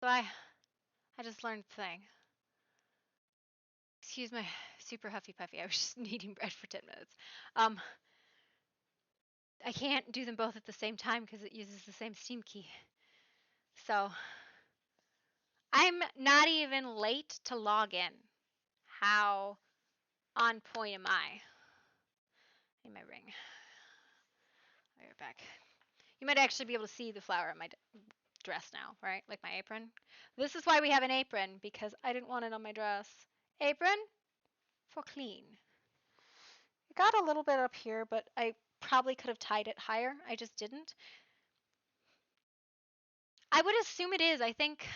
So I just learned a thing. Excuse my super huffy puffy. I was just kneading bread for 10 minutes. Um, I can't do them both at the same time because it uses the same Steam key. So I'm not even late to log in. How on point am I? In my ring. I'll be right back. You might actually be able to see the flower on my dress now, right? Like my apron. This is why we have an apron, because I didn't want it on my dress. Apron for clean. It got a little bit up here, but I probably could have tied it higher. I just didn't. I would assume it is. I think,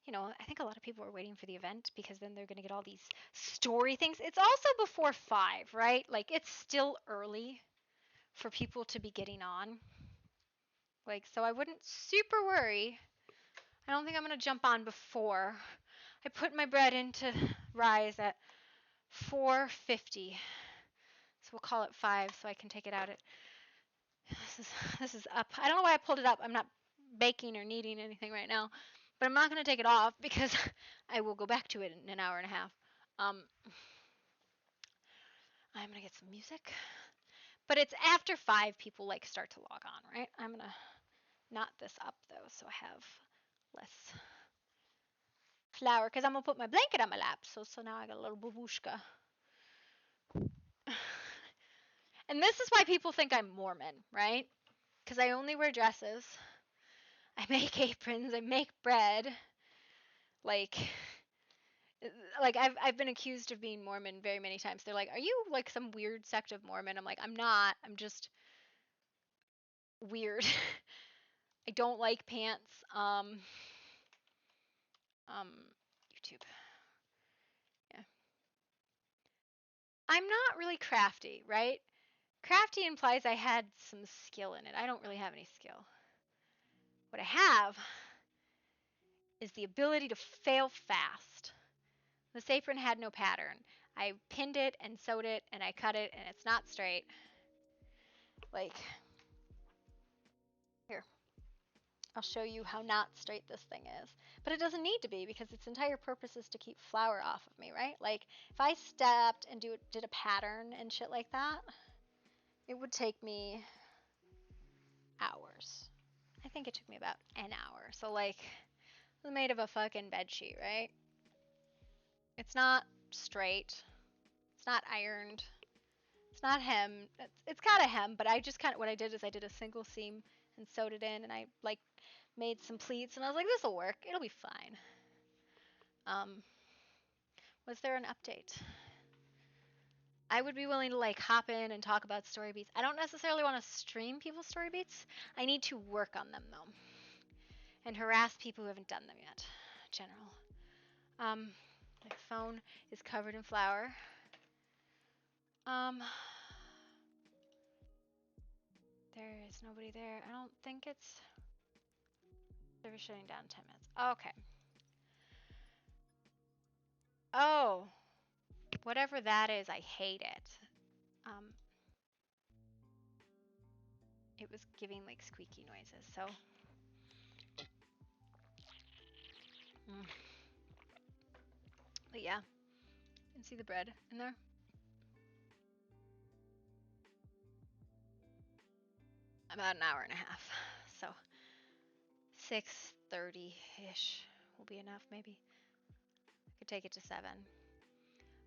I think a lot of people are waiting for the event because then they're going to get all these story things. It's also before 5, right? Like, it's still early for people to be getting on. Like, so I wouldn't super worry. I don't think I'm going to jump on before. I put my bread into rise at 4:50. So we'll call it 5 so I can take it out at this is up. I don't know why I pulled it up. I'm not baking or kneading anything right now. But I'm not going to take it off because I will go back to it in an hour and a half. Um, I'm going to get some music. But it's after 5 people like start to log on, right? I'm going to knot this up though so I have less flour because I'm going to put my blanket on my lap. So now I got a little babushka. And this is why people think I'm Mormon, right? Because I only wear dresses. I make aprons. I make bread. Like, I've been accused of being Mormon very many times. They're like, "Are you like some weird sect of Mormon?" I'm like, "I'm not. I'm just weird. I don't like pants." Um, YouTube. Yeah. I'm not really crafty, right? Crafty implies I had some skill in it. I don't really have any skill. What I have is the ability to fail fast. This apron had no pattern. I pinned it and sewed it and I cut it and it's not straight. Like, here, I'll show you how not straight this thing is. But it doesn't need to be because its entire purpose is to keep flour off of me, right? Like, if I stepped and did a pattern and shit like that, it would take me hours. I think it took me about an hour. So, like, it's made of a fucking bed sheet, right? It's not straight. It's not ironed. It's not hem. It's got a hem, but I just kind of what I did is I did a single seam and sewed it in, and I like made some pleats, and I was like, this will work. It'll be fine. Was there an update? I would be willing to like hop in and talk about story beats. I don't necessarily want to stream people's story beats. I need to work on them though, and harass people who haven't done them yet. General. My phone is covered in flour. Um, there is nobody there. I don't think it's. They're shutting down 10 minutes. Okay. Oh, whatever that is, I hate it. Um, it was giving like squeaky noises. So, mm. But yeah, you can see the bread in there. About an hour and a half. So 6:30-ish will be enough maybe. I could take it to 7.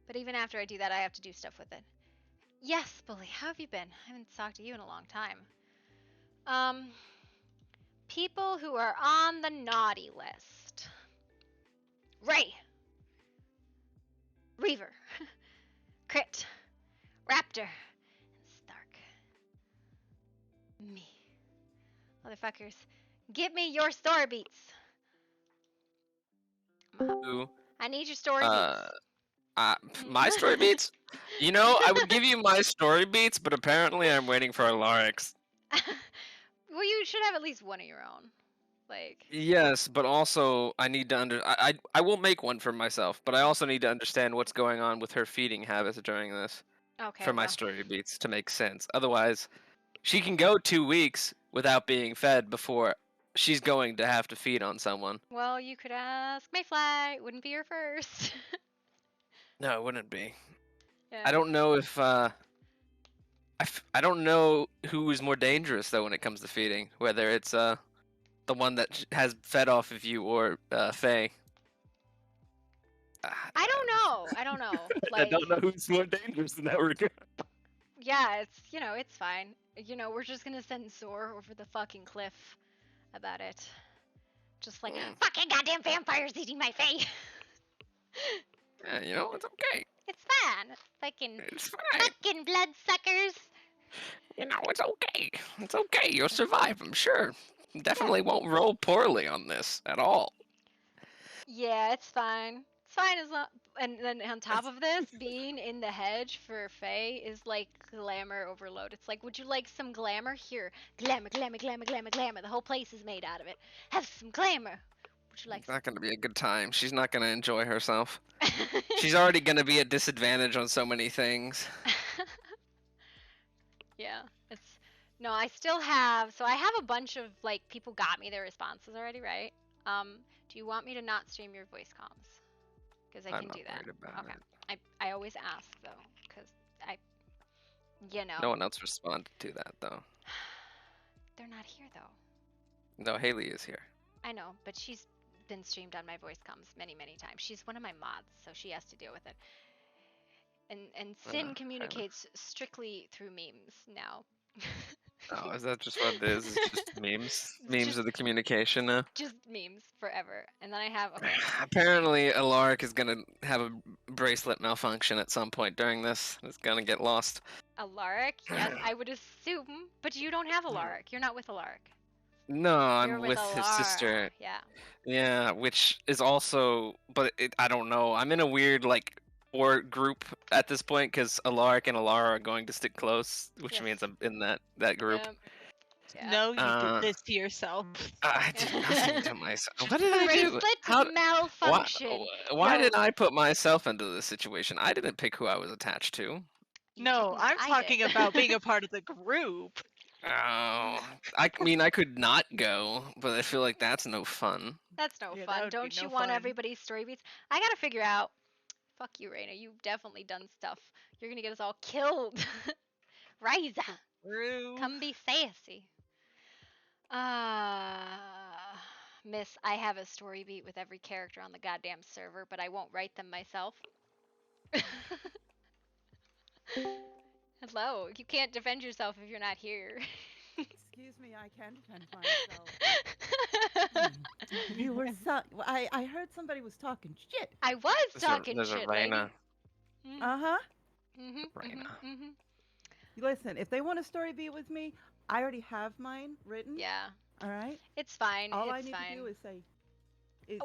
But even after I do that, I have to do stuff with it. Yes, Bully, how have you been? I haven't talked to you in a long time. Um, people who are on the naughty list. Ray, Reaver, Crit, Raptor, and Stark. Me. Motherfuckers, give me your story beats. Who, I need your story uh, beats. my story beats? You know, I would give you my story beats, but apparently I'm waiting for Alarix. Well, you should have at least one of your own. Like, Yes, but also I need to I will make one for myself, but I also need to understand what's going on with her feeding habits during this okay, for my well, story beats to make sense. Otherwise, she can go 2 weeks without being fed before she's going to have to feed on someone. Well, you could ask Mayfly. It wouldn't be your first. No, it wouldn't be. Yeah. I don't know if I don't know who is more dangerous though when it comes to feeding. Whether it's the one that has fed off of you or Faye. I don't know. I don't know. I Like, don't know who's more dangerous in that regard. yeah, it's it's fine. We're just gonna send Zor over the fucking cliff about it. Just like fucking goddamn vampires eating my Faye. Yeah, you know, it's okay. It's fine. It's fine. Fucking bloodsuckers. You know, it's okay. It's okay. You'll survive, I'm sure. Definitely won't roll poorly on this at all. Yeah, it's fine. It's fine as long. And then on top of this, being in the hedge for Faye is like glamour overload. It's like, would you like some glamour? Here, glamour, glamour, glamour, glamour, glamour. The whole place is made out of it. Have some glamour. Would you like It's not going to be a good time. She's not going to enjoy herself. She's already going to be at disadvantage on so many things. Yeah, it's no. I still have. So I have a bunch of like people got me their responses already, right? Do you want me to not stream your voice comms? Because I I'm can not do that. worried about Okay. it. I always ask though, because I, No one else responded to that though. they're not here though. No, Haley is here. I know, but she's been streamed on my voice comms many, many times. She's one of my mods, so she has to deal with it. And Sin communicates strictly through memes now. Oh, is that just what it is? It's just memes? Memes Just- of the communication now? Just memes forever. And then I have okay. Apparently, Alaric is gonna have a bracelet malfunction at some point during this. It's gonna get lost. Alaric, yes, I would assume, but you don't have Alaric. You're not with Alaric. No, You're I'm with his sister. Alara. Yeah. Yeah, which is also, but I don't know. I'm in a weird like or group at this point because Alaric and Alara are going to stick close, which Yes. means I'm in that group. Yeah. No, you did this to yourself. I did nothing to myself. What did I do? Bracelet malfunction. Why No. did I put myself into this situation? I didn't pick who I was attached to. You No, didn't, I'm I talking did. about being a part of the group. Oh, I mean, I could not go, but I feel like that's no fun. That's no Yeah, that fun. would be Don't you no want fun. everybody's story beats? I gotta figure out. Fuck you, Raina. You've definitely done stuff. You're gonna get us all killed. Riza, True. come be sassy. Miss, I have a story beat with every character on the goddamn server, but I won't write them myself. Hello, you can't defend yourself if you're not here. Excuse me, I can defend myself. You were I heard somebody was talking shit. I was talking There's shit, a Raina. lady. Uh-huh. Raina. Listen, if they want a story beat with me, I already have mine written. Yeah, All right. it's fine. All I it's need fine. to do is say.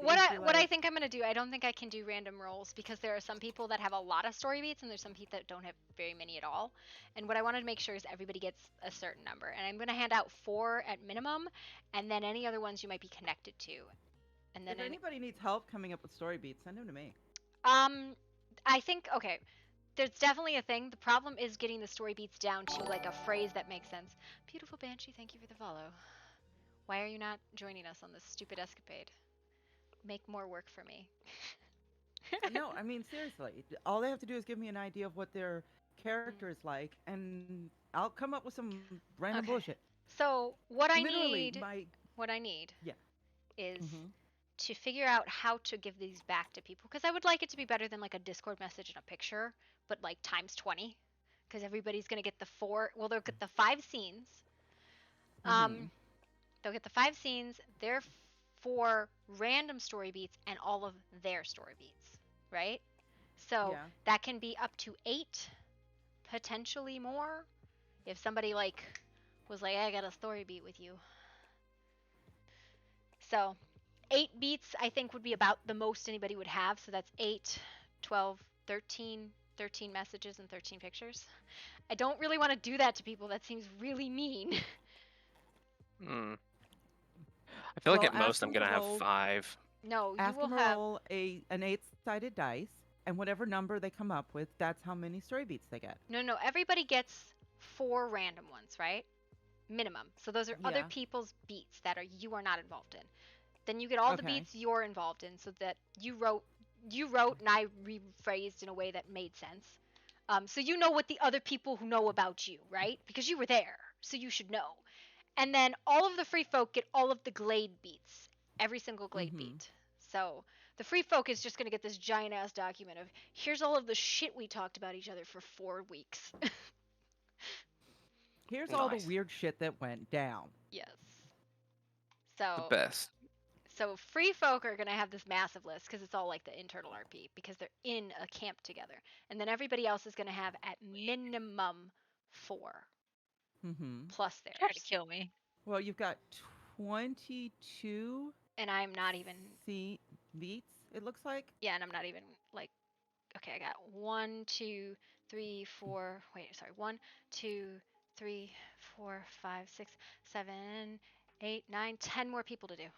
What I think I'm gonna do, I don't think I can do random rolls because there are some people that have a lot of story beats and there's some people that don't have very many at all. And what I wanted to make sure is everybody gets a certain number. And I'm gonna hand out 4 at minimum, and then any other ones you might be connected to. And then if anybody needs help coming up with story beats, send them to me. I think okay. There's definitely a thing. The problem is getting the story beats down to like a phrase that makes sense. Beautiful Banshee, thank you for the follow. Why are you not joining us on this stupid escapade? Make more work for me. No, I mean seriously. All they have to do is give me an idea of what their character is like, and I'll come up with some random Okay. bullshit. So what I Literally, need, my what I need, Yeah. is Mhm. to figure out how to give these back to people because I would like it to be better than like a Discord message and a picture, but like times 20, because everybody's gonna get the 4. Well, they'll get the 5 scenes. Mhm. They'll get the 5 scenes, their 4 random story beats, and all of their story beats, right? So Yeah. that can be up to 8, potentially more, if somebody like was like, I got a story beat with you. So 8 beats I think would be about the most anybody would have. So that's 8, 12, 13 messages and 13 pictures. I don't really want to do that to people. That seems really mean. I feel like Well, at most ask I'm them to gonna have roll- 5. No, you Ask will them have. roll an 8-sided dice, and whatever number they come up with, that's how many story beats they get. No, everybody gets 4 random ones, right? minimum. So those are other Yeah. people's beats that you are not involved in. Then you get all the Okay. beats you're involved in, so that you wrote and I rephrased in a way that made sense. So you know what the other people who know about you, right? Because you were there, so you should know. And then all of the free folk get all of the Glade beats, every single Glade Mhm. beat. So the free folk is just gonna get this giant ass document of here's all of the shit we talked about each other for 4 weeks. Here's all the Nice. weird shit that went down. Yes. The So best. free folk are gonna have this massive list because it's all like the internal RP because they're in a camp together, and then everybody else is gonna have at minimum 4 Mhm. plus Try to theirs, kill me. Well, you've got 22 and I'm not even beats. It looks like. yeah, and I'm not even like okay, I got 1, 2, 3, 4. Wait, sorry. 1, 2, 3, 4, 5, 6, 7, 8, 9, 10 more people to do.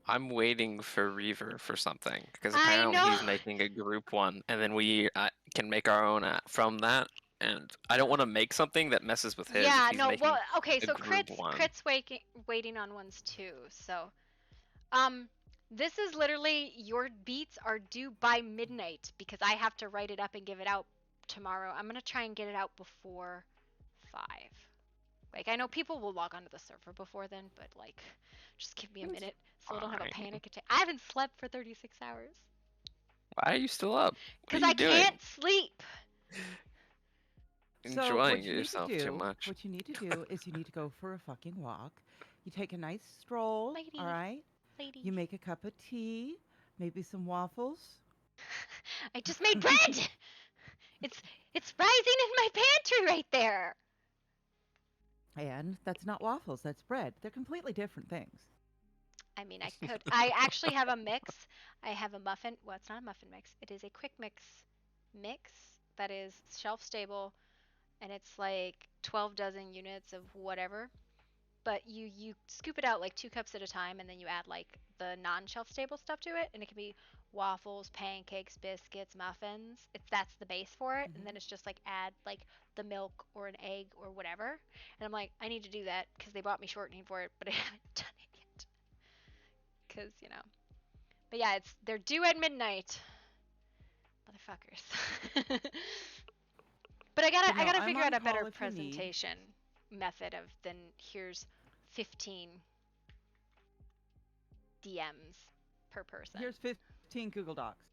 I'm waiting for Reaver for something because I apparently he's know. making a group one, and then we can make our own from that. And I don't want to make something that messes with his if Yeah, he's no. Well, making okay. a So group crits, one. crits waiting on ones too. So, um, this is literally your beats are due by midnight because I have to write it up and give it out tomorrow. I'm gonna try and get it out before 5. Like I know people will log onto the server before then, but like, just give me a It's minute so I don't have a fine. panic attack. I haven't slept for 36 hours Why are you still up? What because are I you doing? can't sleep. So Enjoying what you need to yourself too do, much. is you need to go for a fucking walk. You take a nice stroll, all Lady, right? lady, You make a cup of tea, maybe some waffles. I just made bread. It's it's rising in my pantry right there. And that's not waffles, that's bread. They're completely different things. I mean, I could. I actually have a mix. I have a muffin. Well, it's not a muffin mix. It is a quick mix that is shelf stable, and it's like 12 dozen units of whatever. But you scoop it out like 2 cups at a time, and then you add like the non-shelf stable stuff to it, and it can be waffles, pancakes, biscuits, muffins. That's the base for it, and Hmm. then it's just like add like the milk or an egg or whatever. And I'm like, I need to do that because they bought me shortening for it, but I haven't done it yet because But yeah, they're due at midnight, motherfuckers. But I But gotta I no, gotta I'm figure out on a better call if you need. presentation method of than here's 15 DMs per person. Here's 15 Google Docs.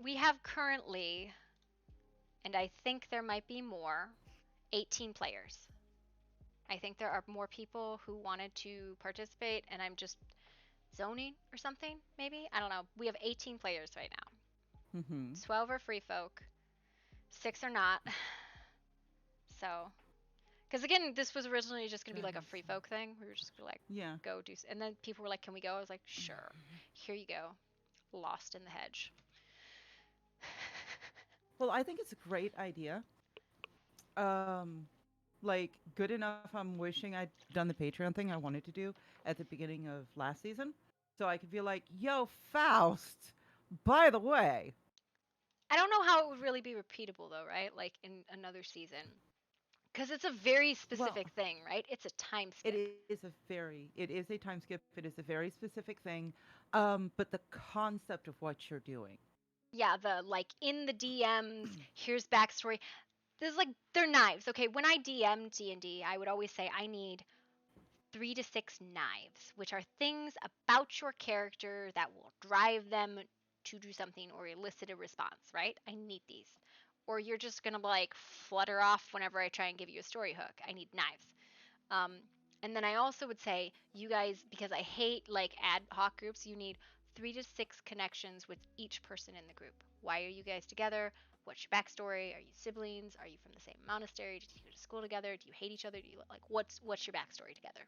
We have currently, and I think there might be more, 18 players. I think there are more people who wanted to participate, and I'm just zoning or something, maybe? I don't know. We have 18 players right now. Hmm. 12 are free folk, 6 are not. So, because again, this was originally just gonna be like a free folk thing. We were just gonna like Yeah. go do, and then people were like, "Can we go?" I was like, "Sure." Here you go. Lost in the hedge. Well, I think it's a great idea. Um, like good enough. I'm wishing I'd done the Patreon thing I wanted to do at the beginning of last season, so I could be like, "Yo, Faust. By the way, I don't know how it would really be repeatable though, right? Like in another season, because it's a very well, specific thing, right? It's a time skip. it is a time skip. It is a very specific thing. But the concept of what you're doing. Yeah, the like in the DMs. Here's backstory. There's like they're knives. Okay, when I DM D&D, I would always say I need 3 to 6 knives, which are things about your character that will drive them to do something or elicit a response, right? I need these. Or you're just gonna like flutter off whenever I try and give you a story hook. I need knives. Um, and then I also would say, you guys, because I hate like ad hoc groups, you need 3 to 6 connections with each person in the group. Why are you guys together? What's your backstory? Are you siblings? Are you from the same monastery? Did you go to school together? Do you hate each other? Do you like what's your backstory together?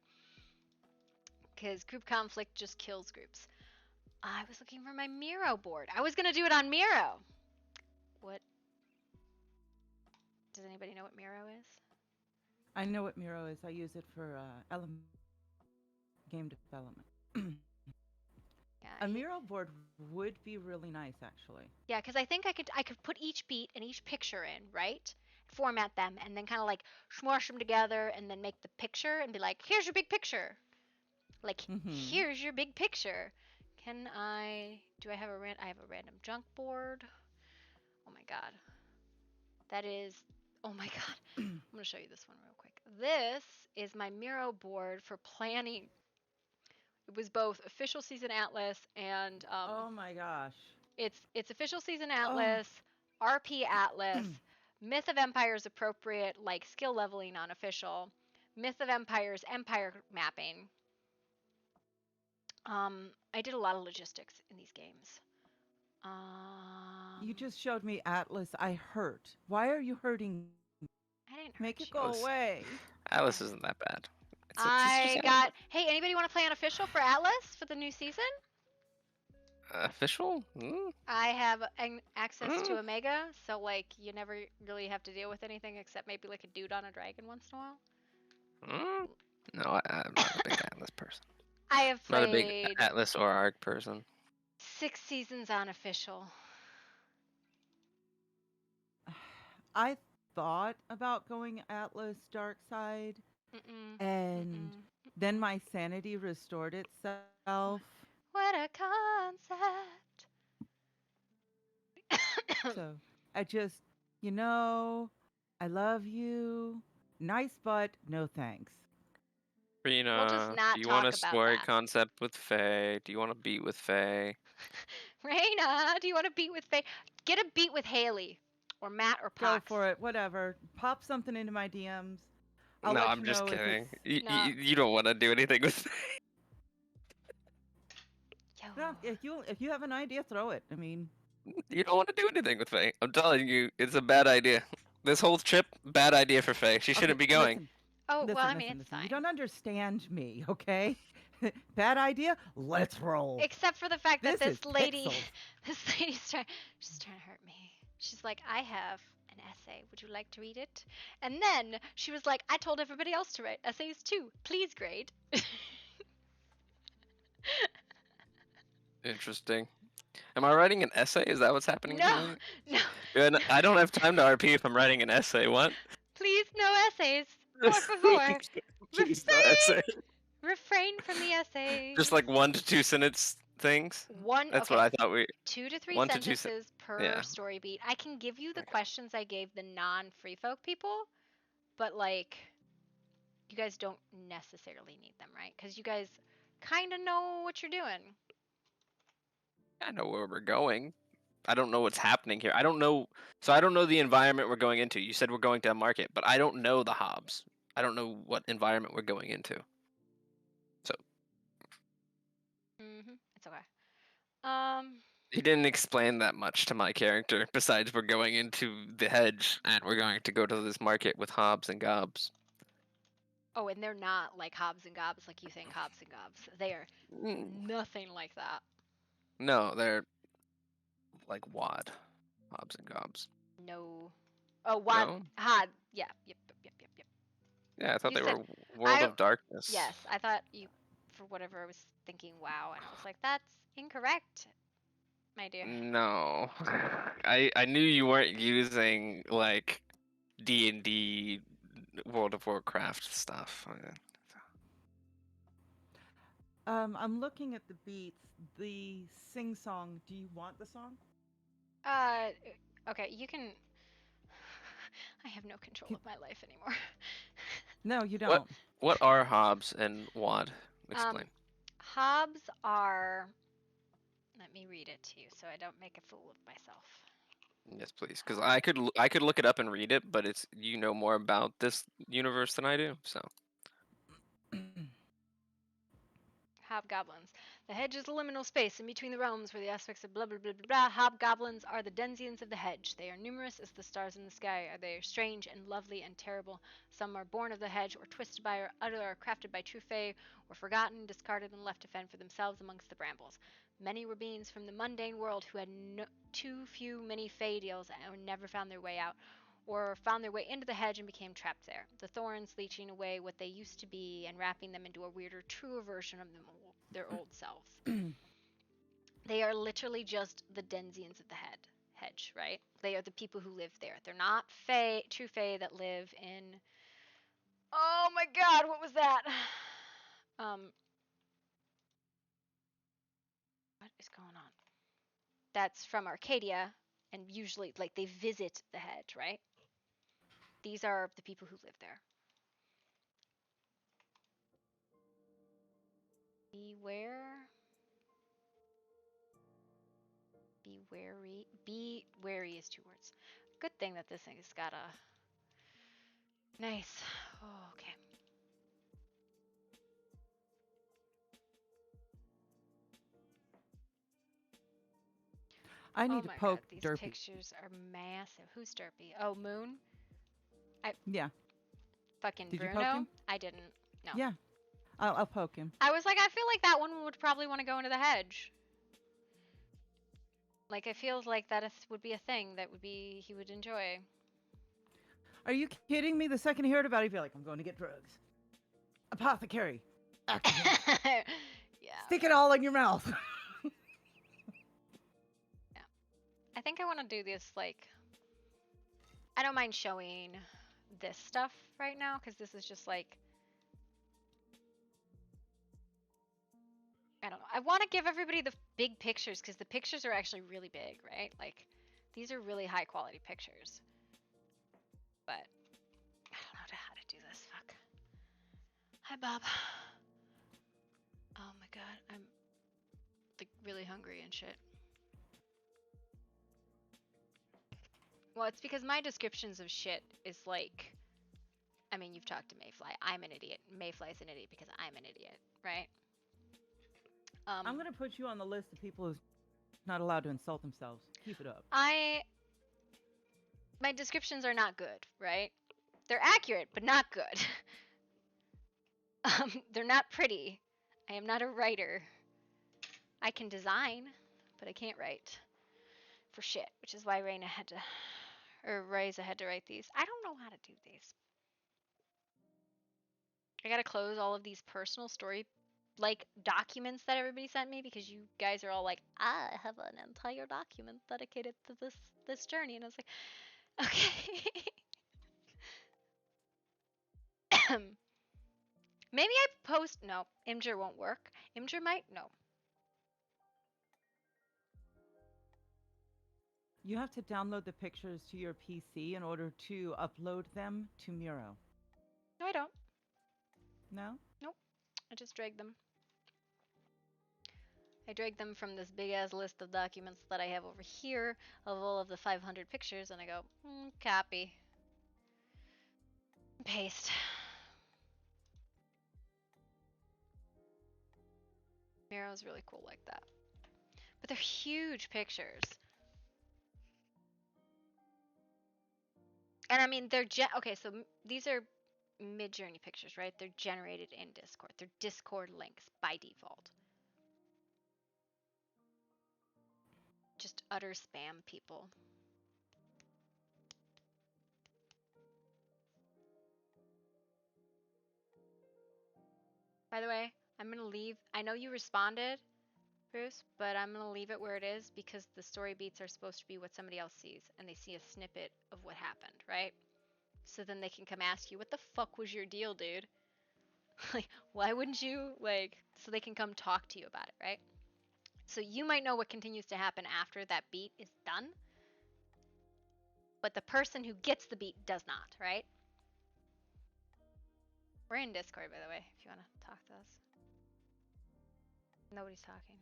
Because group conflict just kills groups. I was looking for my Miro board. I was gonna do it on Miro. What? Does anybody know what Miro is? I know what Miro is. I use it for element game development. Yeah, A Miro board would be really nice, actually. yeah, because I think I could put each beat and each picture in, right? format them and then kind of like smush them together and then make the picture and be like, here's your big picture. Like, here's your big picture. Do I have I have a random junk board. Oh my god. That is, oh my god. I'm going to show you this one real quick. This is my Miro board for planning. It was both official season atlas and Oh my gosh. it's official season atlas, RP atlas, Myth of Empires appropriate, like skill leveling on official, Myth of Empires empire mapping. I did a lot of logistics in these games. You just showed me Atlas. I hurt. Why are you hurting? I didn't Make hurt it you. go Atlas. away. Atlas isn't that bad. I got. Hey, anybody want to play on official for Atlas for the new season? Official? I have access to Omega, so like you never really have to deal with anything except maybe like a dude on a dragon once in a while. No, I'm not a big Atlas person. I have Not a big played Atlas or Arc person. 6 seasons on official. I thought about going Atlas Dark Side, and then my sanity restored itself. What a concept. So I just, I love you. Nice, but no thanks. Rena, not do you want a talk about story that. concept with Faye? Do you want to beat with Faye? Raina, do you want to beat with Faye? Get a beat with Haley or Matt or Pox. Go for it. Whatever. Pop something into my DMs. No, I'm just kidding. You don't want to do anything with Faye. No, if you have an idea, throw it. I mean, You don't want to do anything with Faye. I'm telling you, it's a bad idea. This whole trip, bad idea for Faye. She shouldn't be going. Listen, Oh, listen, well, I mean, listen, it's listen. fine. You don't understand me, okay? Bad idea. Let's roll. Except for the fact that This this is lady's pixels. she's trying to hurt me. She's like, I have an essay. Would you like to read it? And then she was like, I told everybody else to write essays too. Please grade. Interesting. Am I writing an essay? Is that what's happening No, tonight? no. And I don't have time to RP if I'm writing an essay. What? Please, no essays. Por favor. Please, no essay. Refrain from the essays. Just like 1 to 2 sentence things. That's what I thought we. 2 to 3 1 to 2 sentences per yeah. story beat. I can give you the questions I gave the non-free folk people, but like, you guys don't necessarily need them, right? Because you guys kind of know what you're doing. I know where we're going. I don't know what's happening here. I don't know. So I don't know the environment we're going into. You said we're going to a market, but I don't know the Hobbs. I don't know what environment we're going into. So. It's okay. He didn't explain that much to my character. Besides, we're going into the hedge, and we're going to go to this market with Hobbs and Gobs. Oh, and they're not like Hobbs and Gobs like you think Hobbs and Gobs. They are nothing like that. No, they're like WAD. Hobbs and Gobs. No. Oh, WAD. No? Had. Yeah. Yep. Yeah, I thought You they said- were World of Darkness. Yes, I thought you, for whatever, I was thinking WoW, and I was like, that's incorrect, my dear. No. I knew you weren't using like D&D World of Warcraft stuff. I'm looking at the beats. The sing song. Do you want the song? Okay, you can. I have no control of my life anymore. No, you don't. What are Hobbs and WAD? Explain. Hobbs are. Let me read it to you so I don't make a fool of myself. Yes, please, because I could look it up and read it, but it's you know more about this universe than I do, so. Hobgoblins. The hedge is a liminal space in between the realms where the aspects of blah blah blah blah blah. Hobgoblins are the denizens of the hedge. They are numerous as the stars in the sky. They are strange and lovely and terrible. Some are born of the hedge, or twisted by, or other are crafted by true fae, or forgotten, discarded, and left to fend for themselves amongst the brambles. Many were beings from the mundane world who had too few many fae deals and never found their way out, or found their way into the hedge and became trapped there. The thorns leeching away what they used to be and wrapping them into a weirder, truer version of their old selves. They are literally just the denizens of the hedge, right? They are the people who live there. They're not fae, true fae that live in. Oh my God, what was that? What is going on? That's from Arcadia, and usually, like, they visit the hedge, right? These are the people who live there. Beware. Be wary. Be wary is 2 words. Good thing that this thing has got a nice. Oh, okay. I Oh need to my God, poke these Derpy. pictures are massive. Who's Derpy? Oh, Moon. Yeah. Fucking Did you Bruno. poke him? I didn't. No. Yeah. I'll poke him. I was like, I feel like that one would probably want to go into the hedge. Like, I feel like that would be a thing that would be he would enjoy. Are you kidding me? The second he heard about it, he'd be like, I'm going to get drugs. Apothecary. Activate. Yeah. Stick it all in your mouth. I think I want to do this, like, I don't mind showing this stuff right now, because this is just, like, I don't know. I want to give everybody the big pictures, because the pictures are actually really big, right? Like, these are really high quality pictures. But, I don't know how to do this, fuck. Hi, Bob. Oh my God, I'm, like, really hungry and shit. Well, it's because my descriptions of shit is like, I mean, you've talked to Mayfly. I'm an idiot. Mayfly's an idiot because I'm an idiot, right? I'm going to put you on the list of people who's not allowed to insult themselves. Keep it up. My descriptions are not good, right? They're accurate, but not good. They're not pretty. I am not a writer. I can design, but I can't write for shit, which is why Reza had to write these. I don't know how to do these. I gotta close all of these personal story documents that everybody sent me because you guys are all like, I have an entire document dedicated to this journey, and I was like, okay. Maybe I post. No, Imgur won't work. Imgur might. No. You have to download the pictures to your PC in order to upload them to Miro. No, I don't. No? Nope. I just dragged them. I dragged them from this big ass list of documents that I have over here of all of the 500 pictures, and I go, copy. Paste. Miro's really cool like that. But they're huge pictures. And I mean, they're okay, so these are Midjourney pictures, right? They're generated in Discord. They're Discord links by default. Just utter spam, people. By the way, I'm going to leave. I know you responded, Bruce, but I'm going to leave it where it is because the story beats are supposed to be what somebody else sees, and they see a snippet of what happened, right? So then they can come ask you, what the fuck was your deal, dude? Like, why wouldn't you, so they can come talk to you about it, right? So you might know what continues to happen after that beat is done, but the person who gets the beat does not, right? We're in Discord, by the way, if you want to talk to us. Nobody's talking.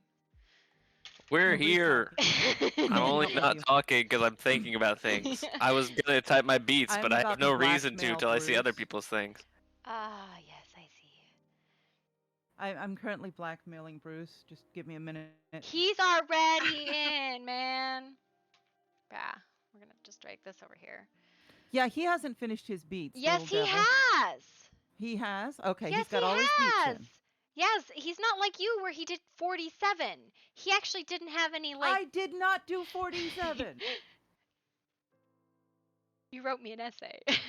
We're Nobody's here. talking. I'm only Help not you. talking because I'm thinking about things. I was gonna type my beats, I'm but I about have to no reason to blackmail till I see other Bruce. people's things. Ah, yes, I see. I'm currently blackmailing Bruce. Just give me a minute. He's already in, man. Yeah, we're gonna just drag this over here. Yeah, he hasn't finished his beats. Yes, little he devil. has. He has? Okay, Yes, he's got he all his beats has. in. Yes, he's not like you where he did 47. He actually didn't have any I did not do 47. You wrote me an essay. It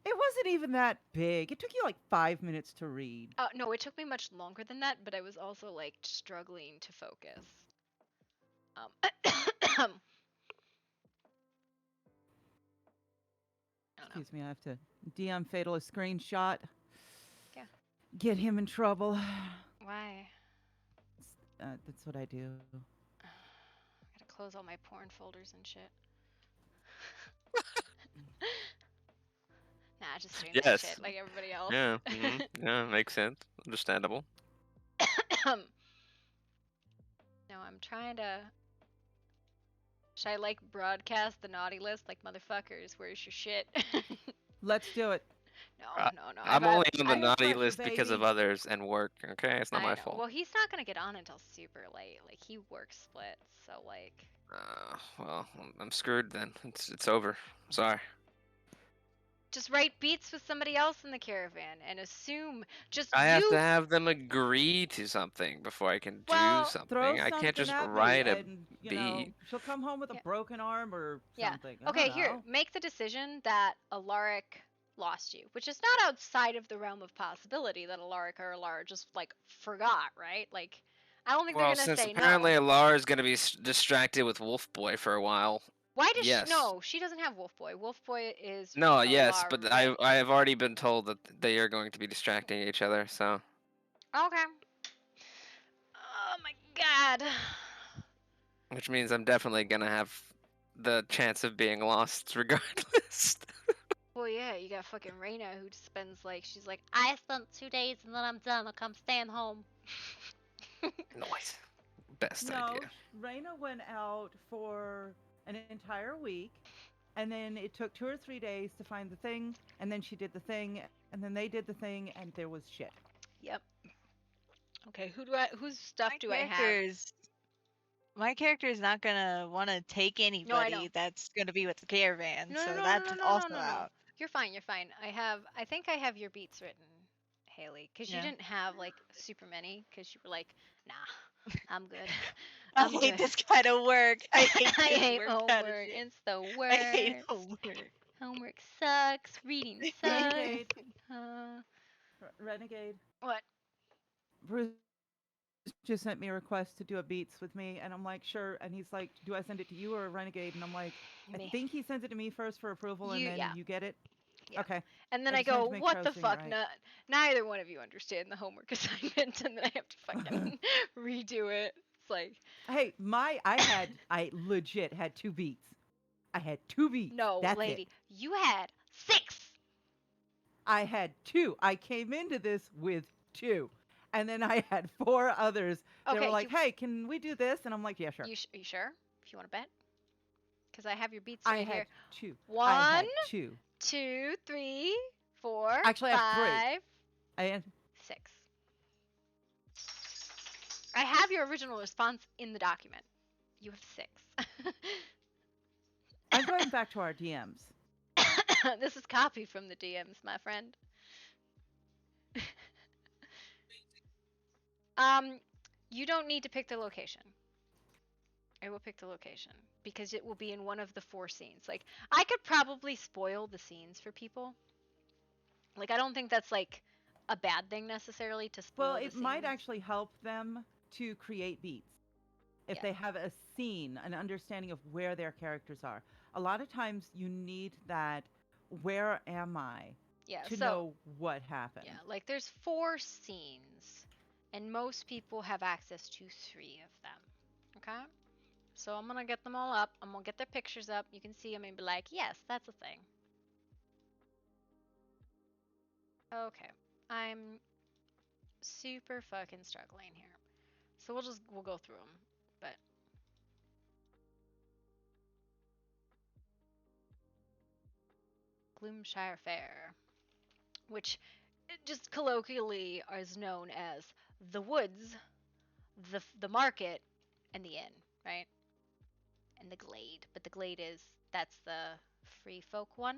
wasn't even that big. It took you like 5 minutes to read. Oh, no, it took me much longer than that, but I was also struggling to focus. I don't know. Excuse me, I have to DM Fatal a screenshot. Yeah. Get him in trouble. Why? That's what I do. Gotta close all my porn folders and shit. Nah, just doing that Yes. shit like everybody else. Yeah. Yeah, makes sense. Understandable. No, I'm trying to. Should I like broadcast the naughty list like motherfuckers? Where's your shit? Let's do it. No, Uh, no. I'm I've- only on the I have naughty pressure, list because of baby. others and work. Okay, it's not I my know. fault. Well, he's not gonna get on until super late. Like he works splits, so like. Well, I'm screwed then. It's over. Sorry. Just write beats with somebody else in the caravan and assume just I you. have to have them agree to something before I can Well, do something. Throw I something can't just at write me a and, you know, beat. she'll come home with Yeah. a broken arm or Yeah. something. I Okay, don't here, know. make the decision that Alaric lost you, which is not outside of the realm of possibility that Alaric or Alara just like forgot, right? Like, I don't think Well, they're gonna since say apparently no. Alara is going to be distracted with Wolf Boy for a while. Why does yes. she? No, she doesn't have Wolf Boy. Wolf Boy is. No, yes, but Alaric. I have already been told that they are going to be distracting each other. So Okay. Oh my god. which means I'm definitely going to have the chance of being lost regardless. Well, yeah, you got fucking Reina who spends like she's like, I spent 2 days and then I'm done. I'll come stand home. Nice. Best No, idea. Raina went out for an entire week, and then it took 2 or 3 days to find the thing, and then she did the thing, and then they did the thing, and there was shit. Yep. Okay, whose stuff My do I have? character's my character is not gonna want to take anybody that's gonna be with the caravan, No, so no, no, that's no, no, also no, no, no. out. You're fine. You're fine. I think I have your beats written, Haley, because you Yeah. didn't have like super many, because you were like, nah, I'm good. I I'm hate good. this kind of work. I hate I this hate work kind of homework. shit. It's the I hate worst. homework. Homework sucks. Reading sucks. Renegade. Uh, Renegade. what? Bruce just sent me a request to do a beats with me, and I'm like, sure. And he's like, do I send it to you or Renegade? And I'm like, I Me. think he sends it to me first for approval, and then Yeah. you get it. Yeah. Okay. And then I I just wanted go, to make sure I what the was doing it fuck? right. Neither one of you understand the homework assignment, and then I have to fucking redo it. It's like, Hey, I legit had 2 beats. I had 2 beats. no, That's lady, it. you had 6. I had 2. I came into this with 2. And then I had 4 others. They Okay, were like, hey, can we do this? And I'm like, yeah, sure. Are you sure? If you want to bet? Because I have your beats I right had here. 2. 1, I had 2. 2, 3, 4, Actually, I have 3. 5, I had 6. I have your original response in the document. You have 6. I'm going back to our DMs. This is copy from the DMs, my friend. You don't need to pick the location. I will pick the location because it will be in one of the 4 scenes. Like, I could probably spoil the scenes for people. Like, I don't think that's like a bad thing necessarily to spoil Well, the it might scenes. actually help them to create beats if Yeah. they have a scene, an understanding of where their characters are. A lot of times you need that, where am I, Yeah, to so know what happened. yeah, like there's 4 scenes, and most people have access to 3 of them. Okay, so I'm gonna get them all up. I'm gonna get their pictures up. You can see them and be like, yes, that's a thing. Okay, I'm super fucking struggling here, so we'll go through them. But Gloomshire Fair, which just colloquially is known as the woods, the market, and the inn, right? And the glade. But the glade that's the free folk one,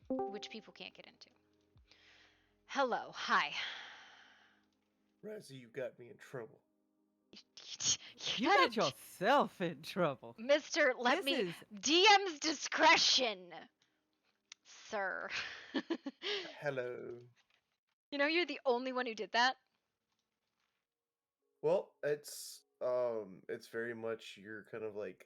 which people can't get into. Hello, hi. Razzie, you got me in trouble. You got yourself in trouble. Mister, let This me is DM's discretion, sir. Hello. You know you're the only one who did that. Well, it's It's very much you're kind of like,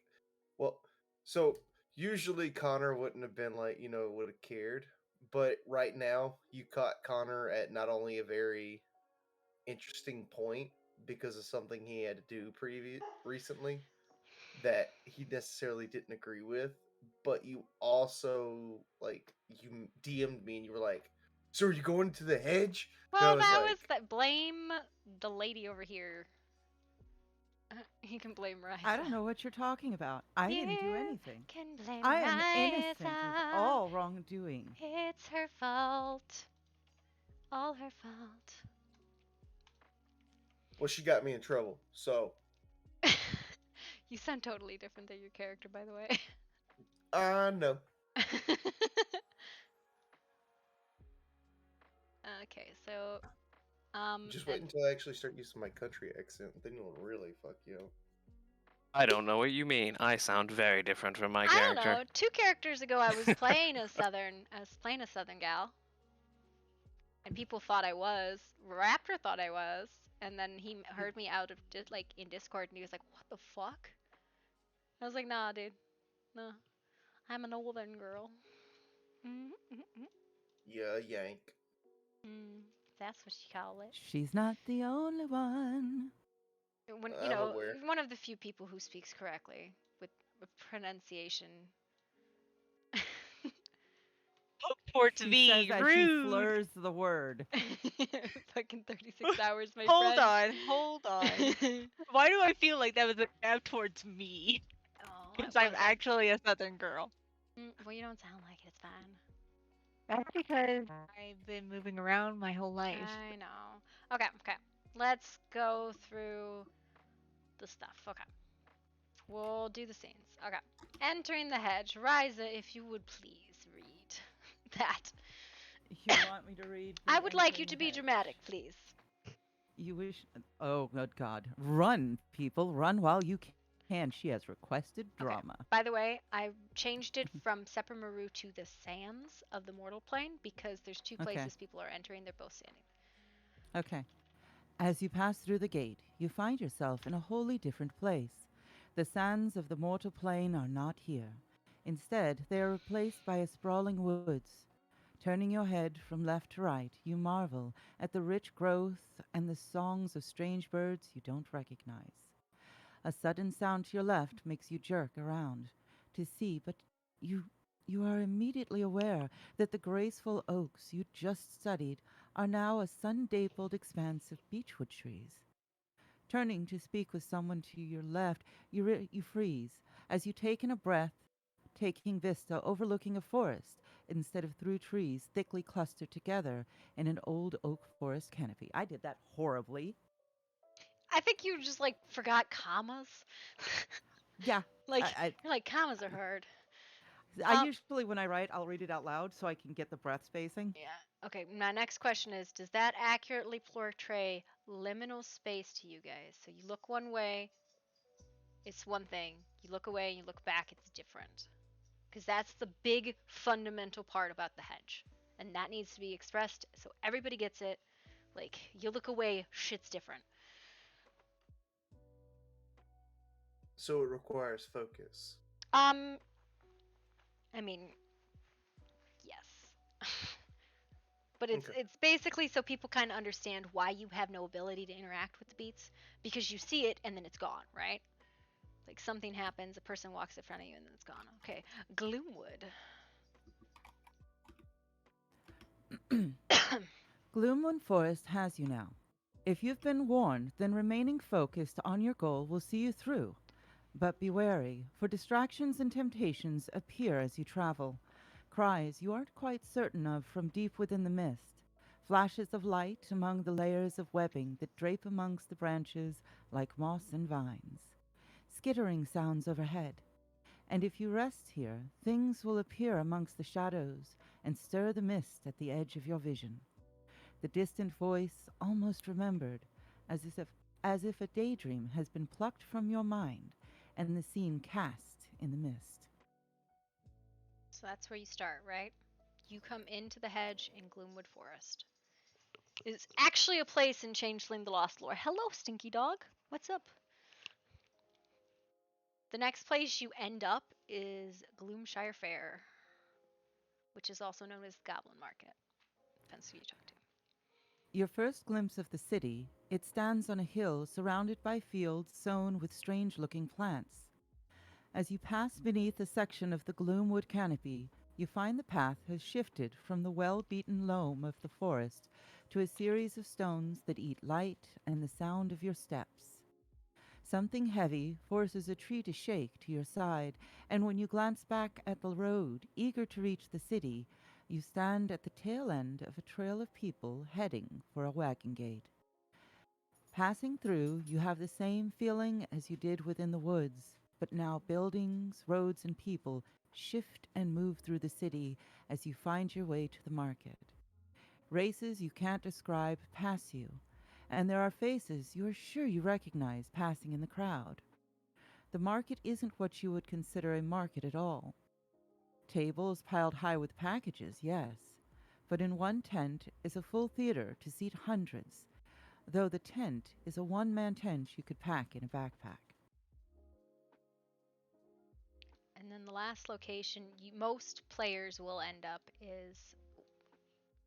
well, so usually Connor wouldn't have been like, would have cared, but right now you caught Connor at not only a very interesting point because of something he had to do recently that he necessarily didn't agree with, but you also like you DM'd me and you were like, "So are you going to the hedge?" And I Well, was that was like, that. Blame the lady over here. You can blame Ryza. I don't know what you're talking about. I didn't do You anything. can blame I am innocent of Ryza. all wrongdoing. It's her fault. All her fault. "Well, she got me in trouble." So, You sound totally different than your character, by the way. no. Okay, so Just wait until I actually start using my country accent. Then you'll really fuck you up. I don't know what you mean. I sound very different from my I don't character. know. 2 characters ago, I was playing a southern gal, and people thought I was. Raptor thought I was, and then he heard me out of in Discord, and he was like, "What the fuck?" I was like, "Nah, dude, no, I'm a northern girl." Yeah, yank. That's what you call it. She's not the only one. When I'm aware. one of the few people who speaks correctly with pronunciation. Towards She me, says that rude. she slurs the word. Fucking 36 hours, my Hold friend. on. Why do I feel like that was a jab towards me? Oh, Because it I'm wasn't. actually a southern girl. Well, you don't sound like it. It's fine. That's because I've been moving around my whole life. I know. Okay. Let's go through the stuff. Okay. We'll do the scenes. Okay. Entering the hedge. Ryza, if you would please read that. You want me to read? I would like you Entering to the be Hedge? dramatic, please. You wish? Oh, good God! Run, people, run while you can. She has requested drama. Okay. By the way, I changed it from Sepamaru to the sands of the mortal plane because there's 2 places people are entering. They're both standing. Okay. As you pass through the gate, you find yourself in a wholly different place. The sands of the mortal plane are not here. Instead, they are replaced by a sprawling woods. Turning your head from left to right, you marvel at the rich growth and the songs of strange birds you don't recognize. A sudden sound to your left makes you jerk around to see, but you are immediately aware that the graceful oaks you just studied are now a sun-dappled expanse of beechwood trees. Turning to speak with someone to your left, you freeze as you take in a breath, taking vista overlooking a forest instead of through trees thickly clustered together in an old oak forest canopy. I did that horribly. I think you just forgot commas. Yeah. You're like, commas are hard. I usually, when I write, I'll read it out loud so I can get the breath spacing. Yeah. Okay, my next question is, does that accurately portray liminal space to you guys? So you look one way, it's one thing. You look away and you look back, it's different. Because that's the big fundamental part about the hedge. And that needs to be expressed so everybody gets it. Like, you look away, shit's different. So it requires focus. I mean, yes. But it's basically so people kind of understand why you have no ability to interact with the beats, because you see it and then it's gone, right? Like something happens, a person walks in front of you and then it's gone. Okay, Gloomwood. Gloomwood Forest has you now. If you've been warned, then remaining focused on your goal will see you through. But be wary, for distractions and temptations appear as you travel. Cries you aren't quite certain of from deep within the mist. Flashes of light among the layers of webbing that drape amongst the branches like moss and vines. Skittering sounds overhead. And if you rest here, things will appear amongst the shadows and stir the mist at the edge of your vision. The distant voice almost remembered, as if a daydream has been plucked from your mind and the scene cast in the mist. So that's where you start, right? You come into the hedge in Gloomwood Forest. It's actually a place in Changeling the Lost Lore. Hello, Stinky Dog. What's up? The next place you end up is Gloomshire Fair, which is also known as Goblin Market. Depends who you talk to. Your first glimpse of the city, it stands on a hill surrounded by fields sown with strange-looking plants. As you pass beneath a section of the Gloomwood canopy, you find the path has shifted from the well-beaten loam of the forest to a series of stones that eat light and the sound of your steps. Something heavy forces a tree to shake to your side, and when you glance back at the road, eager to reach the city, you stand at the tail end of a trail of people heading for a wagon gate. Passing through, you have the same feeling as you did within the woods, but now buildings, roads, and people shift and move through the city as you find your way to the market. Races you can't describe pass you, and there are faces you are sure you recognize passing in the crowd. The market isn't what you would consider a market at all. Tables piled high with packages, yes, but in one tent is a full theater to seat hundreds, though the tent is a one-man tent you could pack in a backpack. And then the last location most players will end up is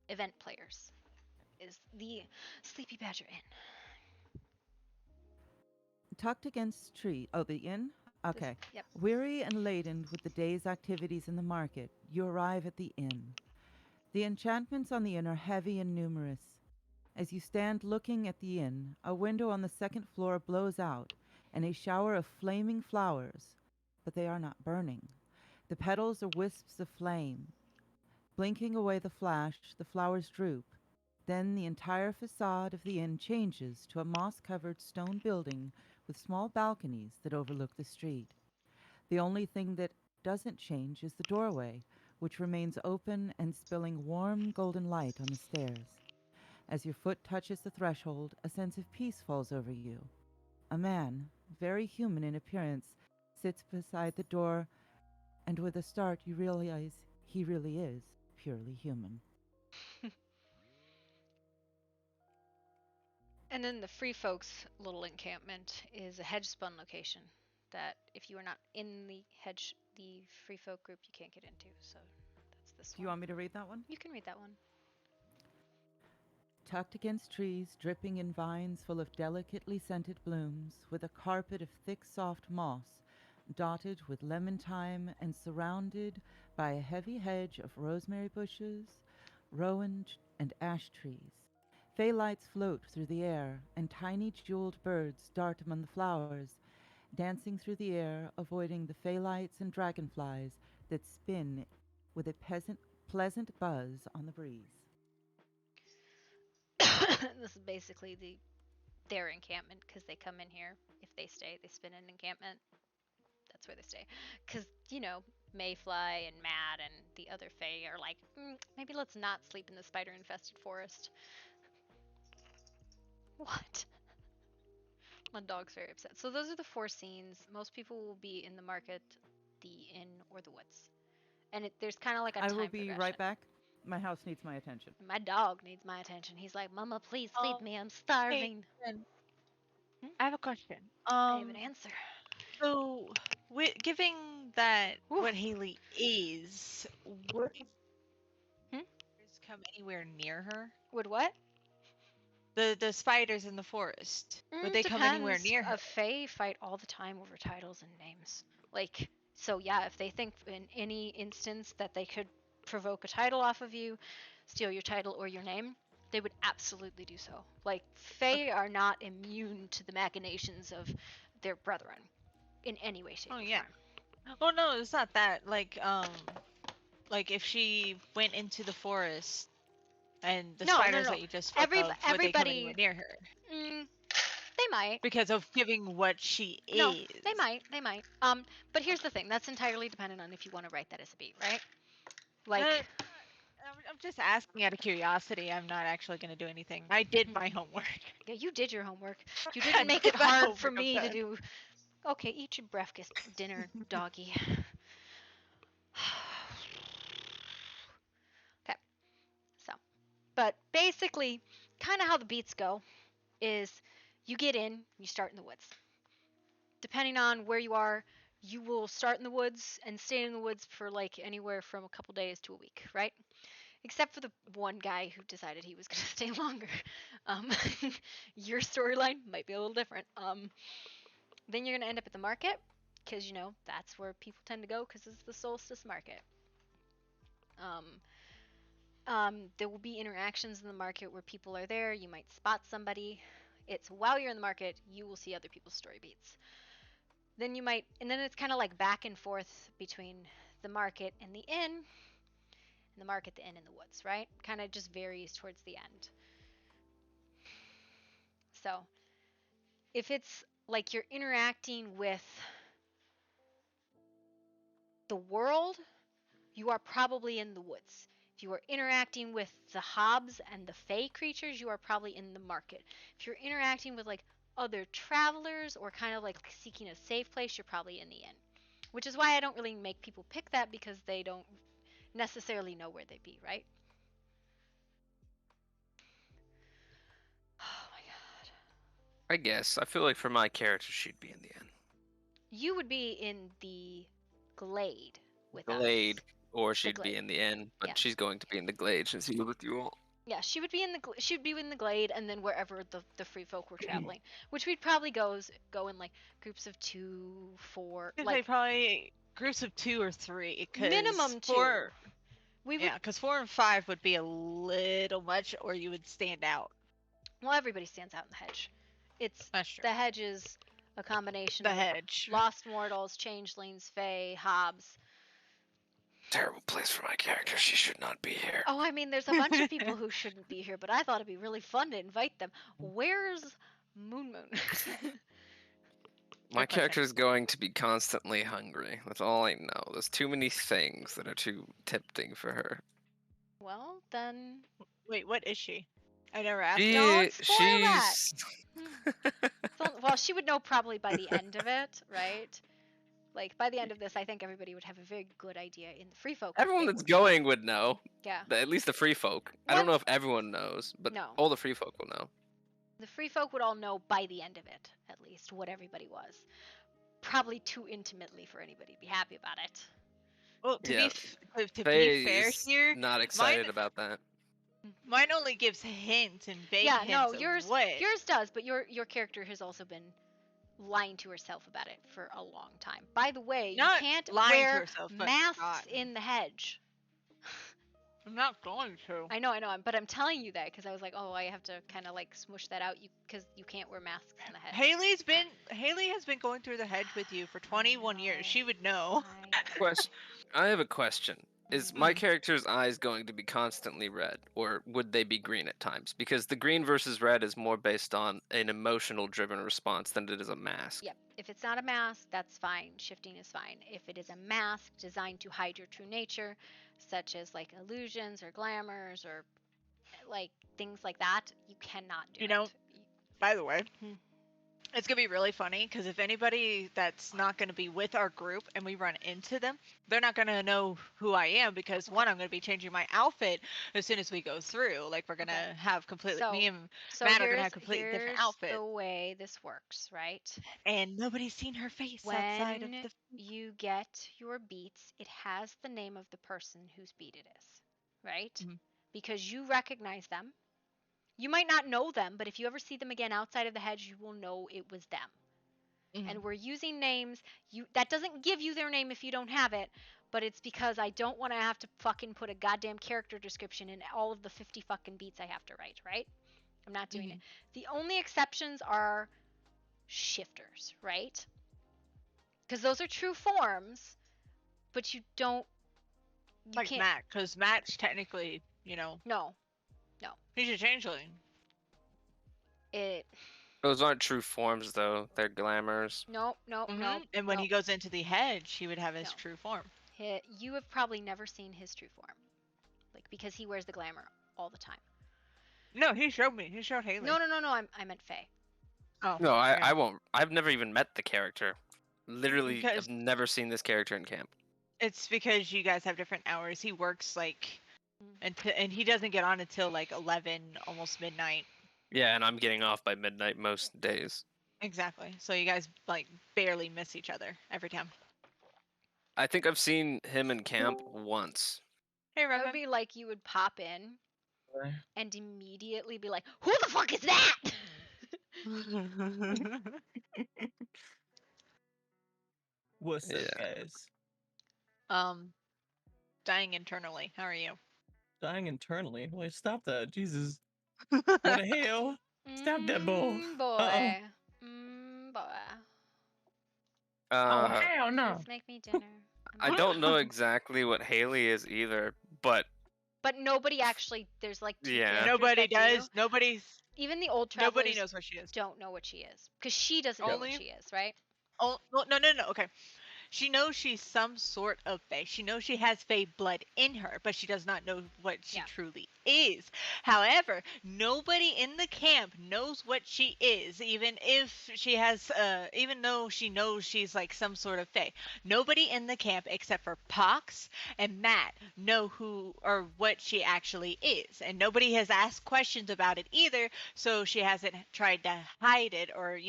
event players, is the Sleepy Badger Inn. Tucked against tree. Oh, the inn? Okay. Yep. Weary and laden with the day's activities in the market, you arrive at the inn. The enchantments on the inn are heavy and numerous. As you stand looking at the inn, a window on the second floor blows out, and a shower of flaming flowers, but they are not burning. The petals are wisps of flame. Blinking away the flash, the flowers droop. Then the entire facade of the inn changes to a moss-covered stone building with small balconies that overlook the street. The only thing that doesn't change is the doorway, which remains open and spilling warm golden light on the stairs. As your foot touches the threshold, a sense of peace falls over you. A man, very human in appearance, sits beside the door, and with a start you realize he really is purely human. And then the Free Folks little encampment is a hedge spun location that if you are not in the Free Folk group, you can't get into. So that's this one. Do you want me to read that one? You can read that one. Tucked against trees, dripping in vines full of delicately scented blooms, with a carpet of thick, soft moss, dotted with lemon thyme and surrounded by a heavy hedge of rosemary bushes, rowan and ash trees. Fey lights float through the air, and tiny jeweled birds dart among the flowers, dancing through the air, avoiding the fey lights and dragonflies that spin with a pleasant buzz on the breeze. This is basically their encampment because they come in here. If they stay, they spin an encampment. That's where they stay. Because, Mayfly and Mad and the other Fae are like, maybe let's not sleep in the spider-infested forest. What? My dog's very upset. So those are the 4 scenes. Most people will be in the market, the inn, or the woods. And there's kind of like a time I will be progression. right back. My house needs my attention. My dog needs my attention. He's like, Mama, please feed me. I'm starving. Hey, I have a question. I have an answer. So, giving that what Haley is, would spiders come anywhere near her? Would what? The spiders in the forest. Would they come anywhere near her? A Fae fight all the time over titles and names. So yeah, if they think in any instance that they could provoke a title off of you, steal your title or your name, they would absolutely do so. Fae are not immune to the machinations of their brethren in any way, shape, or form. Oh no, it's not that. Like if she went into the forest and the spiders that you just spoke of, would they come anywhere near her? They might. Because of giving what she is. No, they might. But here's the thing. That's entirely dependent on if you want to write that as a beat, right? I'm just asking out of curiosity. I'm not actually going to do anything. I did my homework. Yeah, you did your homework. You didn't make it hard for me to do. Okay, eat your breakfast dinner, doggy. Okay. But basically, kind of how the beats go is you get in, you start in the woods. Depending on where you are, you will start in the woods and stay in the woods for like anywhere from a couple days to a week, right? Except for the one guy who decided he was going to stay longer. Um, your storyline might be a little different. Then you're going to end up at the market, because, you know, that's where people tend to go, because it's the solstice market. There will be interactions in the market where people are there. You might spot somebody. It's while you're in the market, you will see other people's story beats. Then you might, and then it's kind of like back and forth between the market and the inn, and the market, the inn, and the woods, right? Kind of just varies towards the end. So, if it's like you're interacting with the world, you are probably in the woods. If you are interacting with the hobs and the fae creatures, you are probably in the market. If you're interacting with like other travelers or kind of like seeking a safe place, you're probably in the inn. Which is why I don't really make people pick that, because they don't necessarily know where they'd be, right? Oh my god. I guess. I feel like for my character, she'd be in the inn. You would be in the glade with Glade, us. or she'd be in the inn, but yes. she's going to be in the glade since she's with you all. Yeah, she would be in the glade, and then wherever the free folk were traveling, which we'd probably go in like groups of 2, 4, like probably groups of 2 or 3. minimum 2. Yeah, because 4 and 5 would be a little much, or you would stand out. Well, everybody stands out in the hedge. That's true. The hedge is a combination The of hedge. lost mortals, changelings, fae, hobs. Terrible place for my character. She should not be here. Oh, I mean, there's a bunch of people who shouldn't be here, but I thought it'd be really fun to invite them. Where's Moon Moon? My character is going to be constantly hungry. That's all I know. There's too many things that are too tempting for her. Well, then. Wait, what is she? I never asked. Don't spoil that. Well, she would know probably by the end of it, right? Like, by the end of this, I think everybody would have a very good idea in the free folk. Everyone that's going would know. Yeah. At least the free folk. I don't know if everyone knows, but all the free folk will know. The free folk would all know by the end of it, at least, what everybody was. Probably too intimately for anybody to be happy about it. Well, to be fair here, not excited about that. Mine only gives hints and vague hints. Yeah, no, yours does, but your character has also been lying to herself about it for a long time. By the way, you can't wear masks in the hedge. I'm not going to. I know, but I'm telling you that because I was like, oh, I have to kind of like smush that out, because you can't wear masks in the hedge. Haley has been going through the hedge with you for 21 years. She would know. I have a question. Is my character's eyes going to be constantly red, or would they be green at times? Because the green versus red is more based on an emotional-driven response than it is a mask. Yep. If it's not a mask, that's fine. Shifting is fine. If it is a mask designed to hide your true nature, such as like illusions or glamours or like things like that, you cannot do it. By the way, it's going to be really funny, because if anybody that's not going to be with our group and we run into them, they're not going to know who I am, because one, I'm going to be changing my outfit as soon as we go through. Like, we're going to have me and Matt are going to have completely different outfits. The way this works, right? And nobody's seen her face outside of the... you get your beats, it has the name of the person whose beat it is, right? Mm-hmm. Because you recognize them. You might not know them, but if you ever see them again outside of the hedge, you will know it was them. Mm-hmm. And we're using names. That doesn't give you their name if you don't have it, but it's because I don't want to have to fucking put a goddamn character description in all of the 50 fucking beats I have to write, right? I'm not doing it. The only exceptions are shifters, right? Because those are true forms, but you can't... Matt, because Matt's technically, No. He's a changeling. Those aren't true forms, though. They're glamours. No. And when he goes into the hedge, he would have his true form. You have probably never seen his true form. Like, because he wears the glamour all the time. No, he showed me. He showed Haley. No. I meant Faye. Oh. No, I won't. I've never even met the character. Literally, I've never seen this character in camp. It's because you guys have different hours. He works, and he doesn't get on until 11, almost midnight. Yeah, and I'm getting off by midnight most days. Exactly. So you guys barely miss each other every time. I think I've seen him in camp once. Hey, That would Revan. be like you would pop in Right. and immediately be like, "Who the fuck is that?" What's Yeah. up, guys? Dying internally. How are you? Dying internally. Wait, stop that. Jesus. What the hell? Stop that bull. Boy. Boy. Oh, Uh, hell no. Please make me dinner. I don't know exactly what Haley is either, but But nobody actually. There's like two Yeah. characters Nobody that do. does. Nobody's. Even the old travelers Nobody knows where she is. don't know what she is because she doesn't know Only- what she is, right? Oh well, no. Okay. She knows she's some sort of fae. She knows she has fae blood in her, but she does not know what she Yeah. truly is. However, nobody in the camp knows what she is, even if she has, even though she knows she's like some sort of fae. Nobody in the camp except for Pox and Matt know who or what she actually is, and nobody has asked questions about it either. So she hasn't tried to hide it, or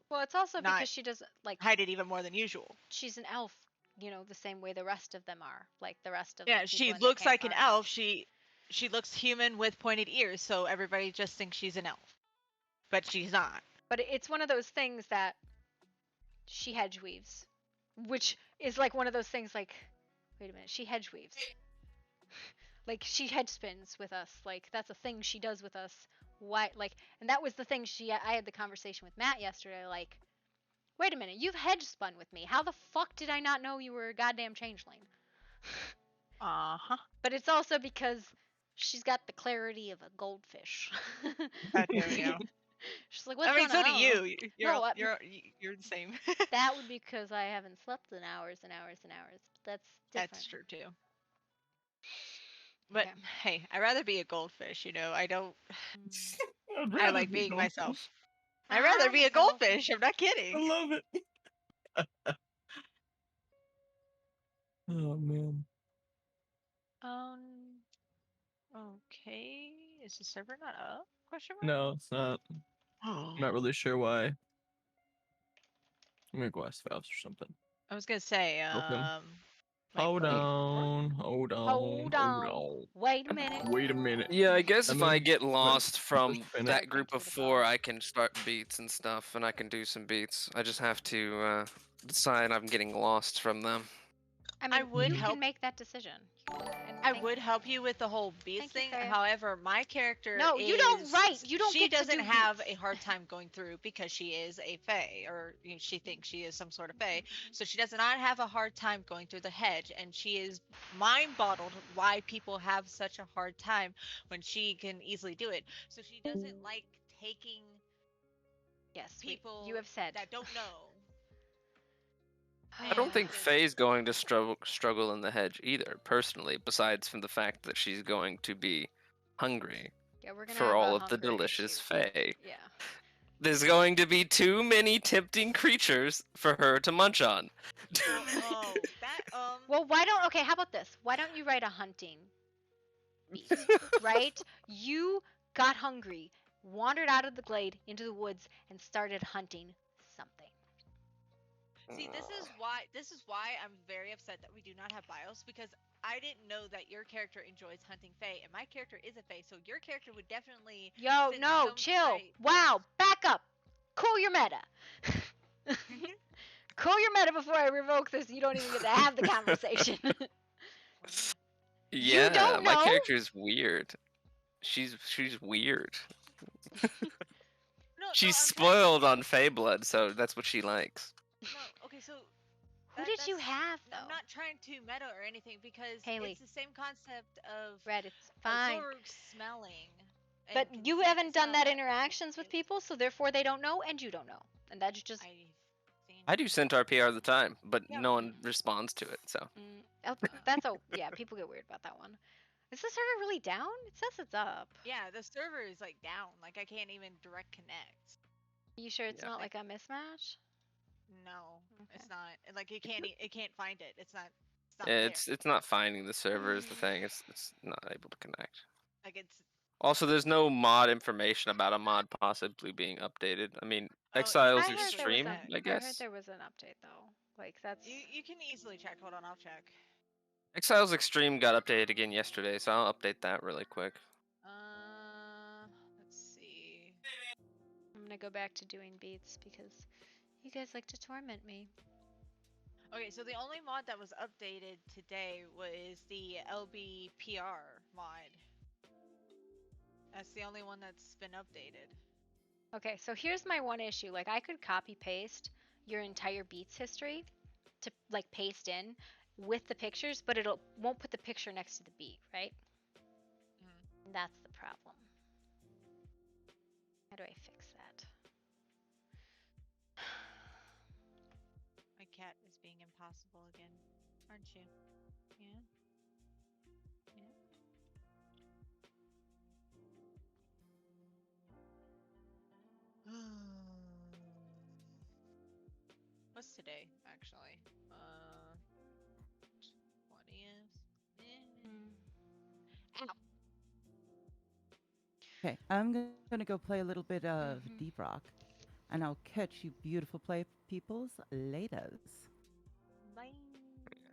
Well, it's also Not- because she doesn't like. hide it even more than usual. She's an elf, the same way the rest of them are. Like the rest of the Yeah, people she in the looks camp like an aren't elf. elves. She looks human with pointed ears, so everybody just thinks she's an elf. But she's not. But it's one of those things that she hedge weaves, which is like one of those things like, wait a minute, she hedge weaves. Like she hedge spins with us. Like that's a thing she does with us. Why? Like, and that was the thing I had the conversation with Matt yesterday. Like, wait a minute, you've hedge spun with me. How the fuck did I not know you were a goddamn changeling? Uh-huh. But it's also because she's got the clarity of a goldfish. How dare you. She's like, what's I mean, going so on? do you. You're, No, you're the same. That would be because I haven't slept in hours and hours and hours. But that's different. That's true, too. But, Okay. hey, I'd rather be a goldfish, I don't... Mm. I like being myself. I'd rather be a goldfish. I'm not I kidding. love it. Oh, man. Okay. Is the server not up? Question mark? No, it's not. I'm not really sure why. I'm gonna go ask Valves or something. I was gonna say, Okay. like, Hold wait, what? on. Hold on. Hold on. Wait a minute. Wait a minute. yeah, I guess I if I mean, get lost from finish. that group Go of to the 4, bottom. I can start beats and stuff, and I can do some beats. I just have to decide I'm getting lost from them. I mean, would you help- can make that decision. And I thank- would help you with the whole beats Thank you, thing. Freya. However, my character No, you don't is- write. You don't She get to doesn't do have beats. a hard time going through because she is a fae, or she thinks she is some sort of fae. So she does not have a hard time going through the hedge, and she is mind-bottled why people have such a hard time when she can easily do it. So she doesn't like taking Yes, people you have said. that don't know. I don't think And- Faye's going to struggle in the hedge either, personally, besides from the fact that she's going to be hungry Yeah, we're gonna for have all a of the hunger delicious issue. Faye. Yeah. There's going to be too many tempting creatures for her to munch on. Oh, that Well, why don't? Okay, how about this? Why don't you write a hunting beat? Right? You got hungry, wandered out of the glade into the woods, and started hunting something. See, this is why I'm very upset that we do not have bios, because I didn't know that your character enjoys hunting fae, and my character is a fae, so your character would definitely Yo, Sit no, some chill. right Wow, back up. Cool your meta. Cool your meta before I revoke this. You don't even get to have the conversation. Yeah, don't my know? character is weird. She's weird. No, She's I'm spoiled on Fae blood, so that's what she likes. No, okay, so Who did you that's- have though? I'm not trying to meta or anything because Haley. it's the same concept of Red, it's a fine. Zorg smelling. and But can you see the haven't done smell that interactions with and people, so therefore they don't know, and you don't know, and that's just. I've seen I do Centaur PR all the time, but Yeah. no one responds to it, so. That's yeah. People get weird about that one. Is the server really down? It says it's up. Yeah, the server is like down. Like I can't even direct connect. Are you sure it's Yeah. not like a mismatch? No, Okay. it's not. And, like it can't find it. It's not. It's not Yeah, there. it's not finding the server is the thing. It's not able to connect. like it's Also, there's no mod information about a mod possibly being updated. I mean, Oh, Exiles you can easily Extreme, check. I I heard guess. there was an update though. Like that's You can easily check. Hold on, I'll check. Exiles Extreme got updated again yesterday, so I'll update that really quick. Let's see. I'm gonna go back to doing beats because you guys like to torment me. Okay, so the only mod that was updated today was the LBPR mod. That's the only one that's been updated. Okay, so here's my one issue. Like I could copy paste your entire beats history to like paste in with the pictures, but it'll won't put the picture next to the beat, right? Mhm. That's the problem. How do I fix that? My cat is being impossible again, aren't you? Yeah. Yeah. What's today, actually? 20th. Ow. Okay, I'm gonna go play a little bit of Mhm. Deep Rock, and I'll catch you beautiful play peoples later. Bye.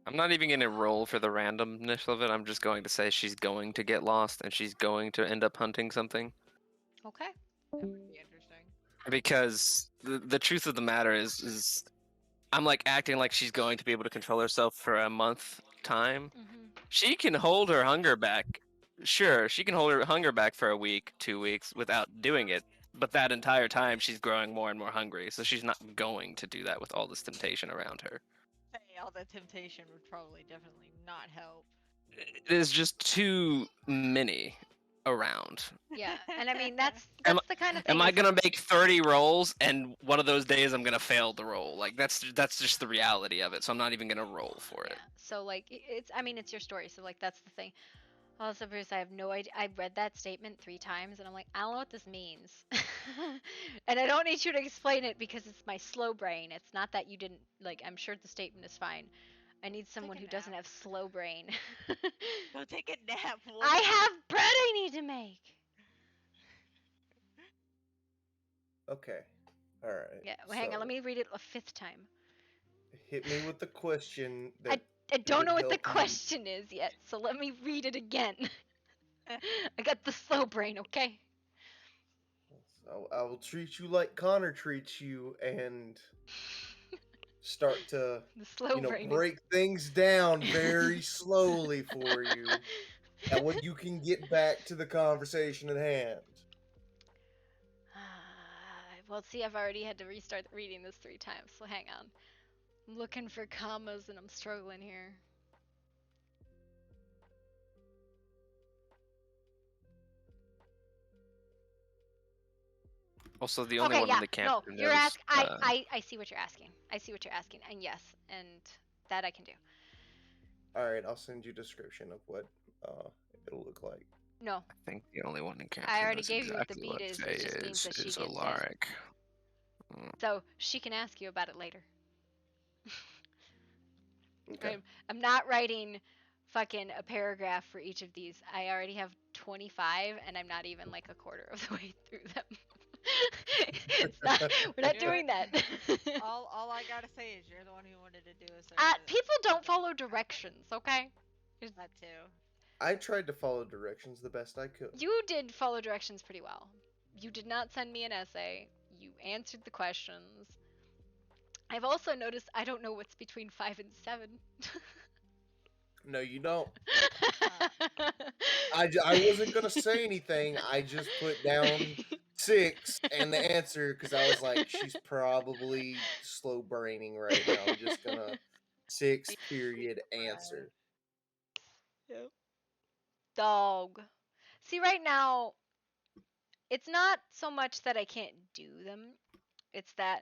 I'm not even going to roll for the randomness of it. I'm just going to say she's going to get lost and she's going to end up hunting something. Okay. That would be interesting. Because the truth of the matter is I'm like acting like she's going to be able to control herself for a month time. Mhm. She can hold her hunger back. Sure, she can hold her hunger back for a week, 2 weeks without doing it. But that entire time she's growing more and more hungry, so she's not going to do that with all this temptation around her. Hey, all that temptation would probably definitely not help. It is just too many around. Yeah, and I mean that's Am- the kind of thing. Am I is, gonna like, make 30 rolls and one of those days I'm gonna fail the roll? Like that's just the reality of it. So I'm not even gonna roll for it. Yeah. So like it's I mean it's your story. So like that's the thing. Also, Bruce, I have no idea. I read that statement 3 times, and I'm like, I don't know what this means. And I don't need you to explain it because it's my slow brain. It's not that you didn't like. I'm sure the statement is fine. I need someone a who doesn't nap. have slow brain. Go take a nap. I have bread I need to make. Okay. All right. Yeah, well, hang on. So, Let me read it a 5th time. hit me with the question that I don't would know what the help you. question is yet, so let me read it again. I got the slow brain, okay? So I will treat you like Connor treats you and start to, The slow brain. break things down very slowly for you. That way you can get back to the conversation at hand. Well, see, I've already had to restart reading this 3 times, so hang on. I'm looking for commas and I'm struggling here. Also, the only Okay, one yeah, in the camp no, who you're knows, asking. I see what you're asking. I see what you're asking, and yes, and that I can do. All right, I'll send you a description of what it'll look like. No, I think the only one in camp I who already knows gave you what the exactly beat what is. Faye It just means that she is gets it. Alaric. So she can ask you about it later. Okay. I'm not writing fucking a paragraph for each of these. I already have 25, and I'm not even like a quarter of the way through them. It's not, we're not You're- doing that. all I gotta say is you're the one who wanted to do a People don't follow directions, okay? That too. I tried to follow directions the best I could. You did follow directions pretty well. You did not send me an essay. You answered the questions. I've also noticed I don't know what's between 5 and 7. No, you don't. I wasn't gonna say anything. I just put down 6 and the answer because I was like, she's probably slow braining right now. I'm just gonna 6 period answer. Yep. Dog. See, right now, it's not so much that I can't do them. It's that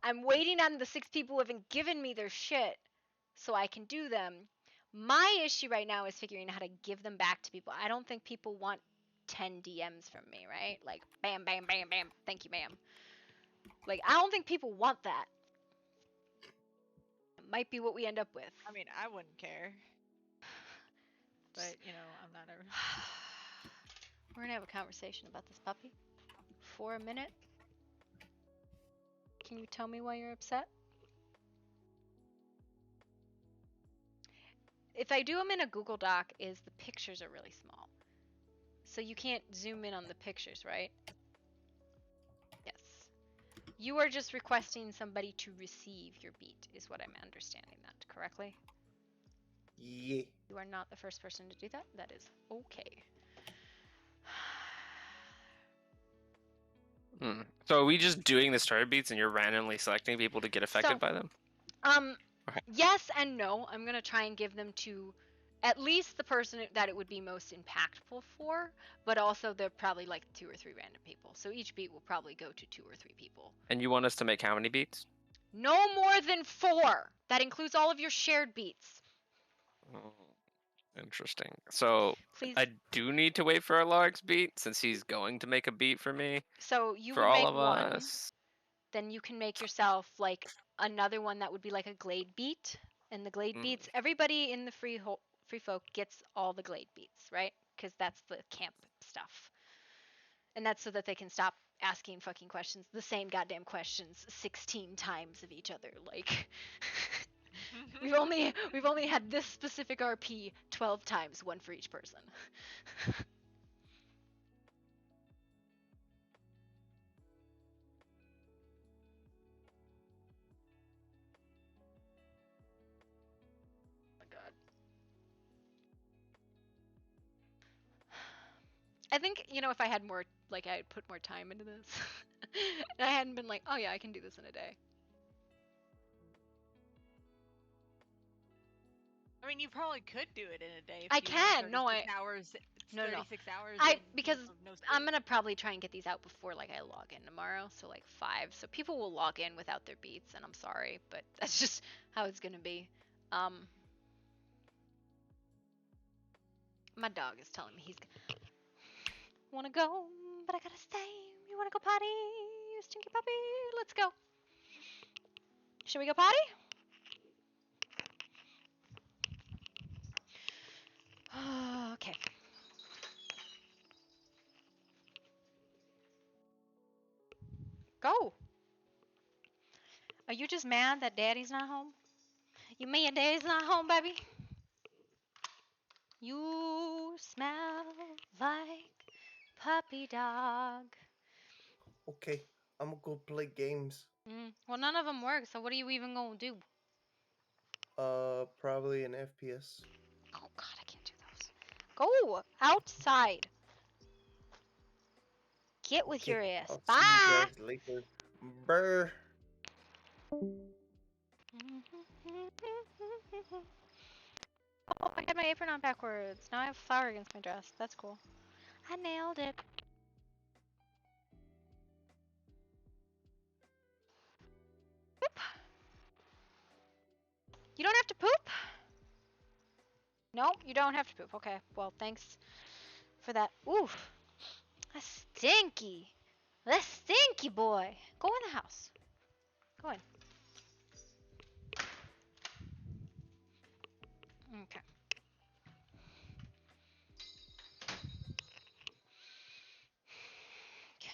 I'm waiting on the 6 people who haven't given me their shit so I can do them. My issue right now is figuring out how to give them back to people. I don't think people want 10 DMs from me, right? Like, bam, bam, bam, bam. Thank you, ma'am. Like, I don't think people want that. It might be what we end up with. I mean, I wouldn't care. But, I'm not a... We're gonna have a conversation about this puppy for a minute. Can you tell me why you're upset? If I do them in a Google Doc, is the pictures are really small. So you can't zoom in on the pictures, right? Yes. You are just requesting somebody to receive your beat, is what I'm understanding that correctly? Yeah. You are not the first person to do that. That is okay. So are we just doing the story beats and you're randomly selecting people to get affected by them? Okay. Yes and no. I'm gonna try and give them to at least the person that it would be most impactful for, but also they're probably like 2 or 3 random people. So each beat will probably go to 2 or 3 people. And you want us to make how many beats? No more than 4. That includes all of your shared beats. Interesting. So Please. I do need to wait for Alaric's beat since he's going to make a beat for me. So you For would all make of one. us. Then you can make yourself like another one that would be like a glade beat. And the glade beats, everybody in the free folk gets all the glade beats, right? Because that's the camp stuff. And that's so that they can stop asking fucking questions, the same goddamn questions 16 times of each other. Like we've only had this specific RP 12 times, one for each person. I think, if I had more, like, I'd put more time into this. And I hadn't been like, oh yeah, I can do this in a day. I mean, you probably could do it in a day. If I you can. Had No, 36 hours. No. 36 hours. Because no I'm gonna probably try and get these out before like I log in tomorrow, so like 5. So people will log in without their beats, and I'm sorry, but that's just how it's gonna be. My dog is telling me he's wanna go, but I gotta stay. You wanna go potty, you stinky puppy? Let's go. Should we go potty? Okay. Go. Are you just mad that daddy's not home? You mean daddy's not home, baby? You smell like puppy dog. Okay, I'm gonna go play games. Well, none of them work, so what are you even gonna do? Probably an FPS. Oh god, I can't do those. Go outside. Get with your ass. I'll Bye. see you guys later. Brr. Oh, I got my apron on backwards. Now I have flour against my dress. That's cool. I nailed it. Poop. You don't have to poop? No, you don't have to poop. Okay, well, thanks for that. Oof. That's stinky. That's stinky, boy. Go in the house. Go in. Okay. Okay.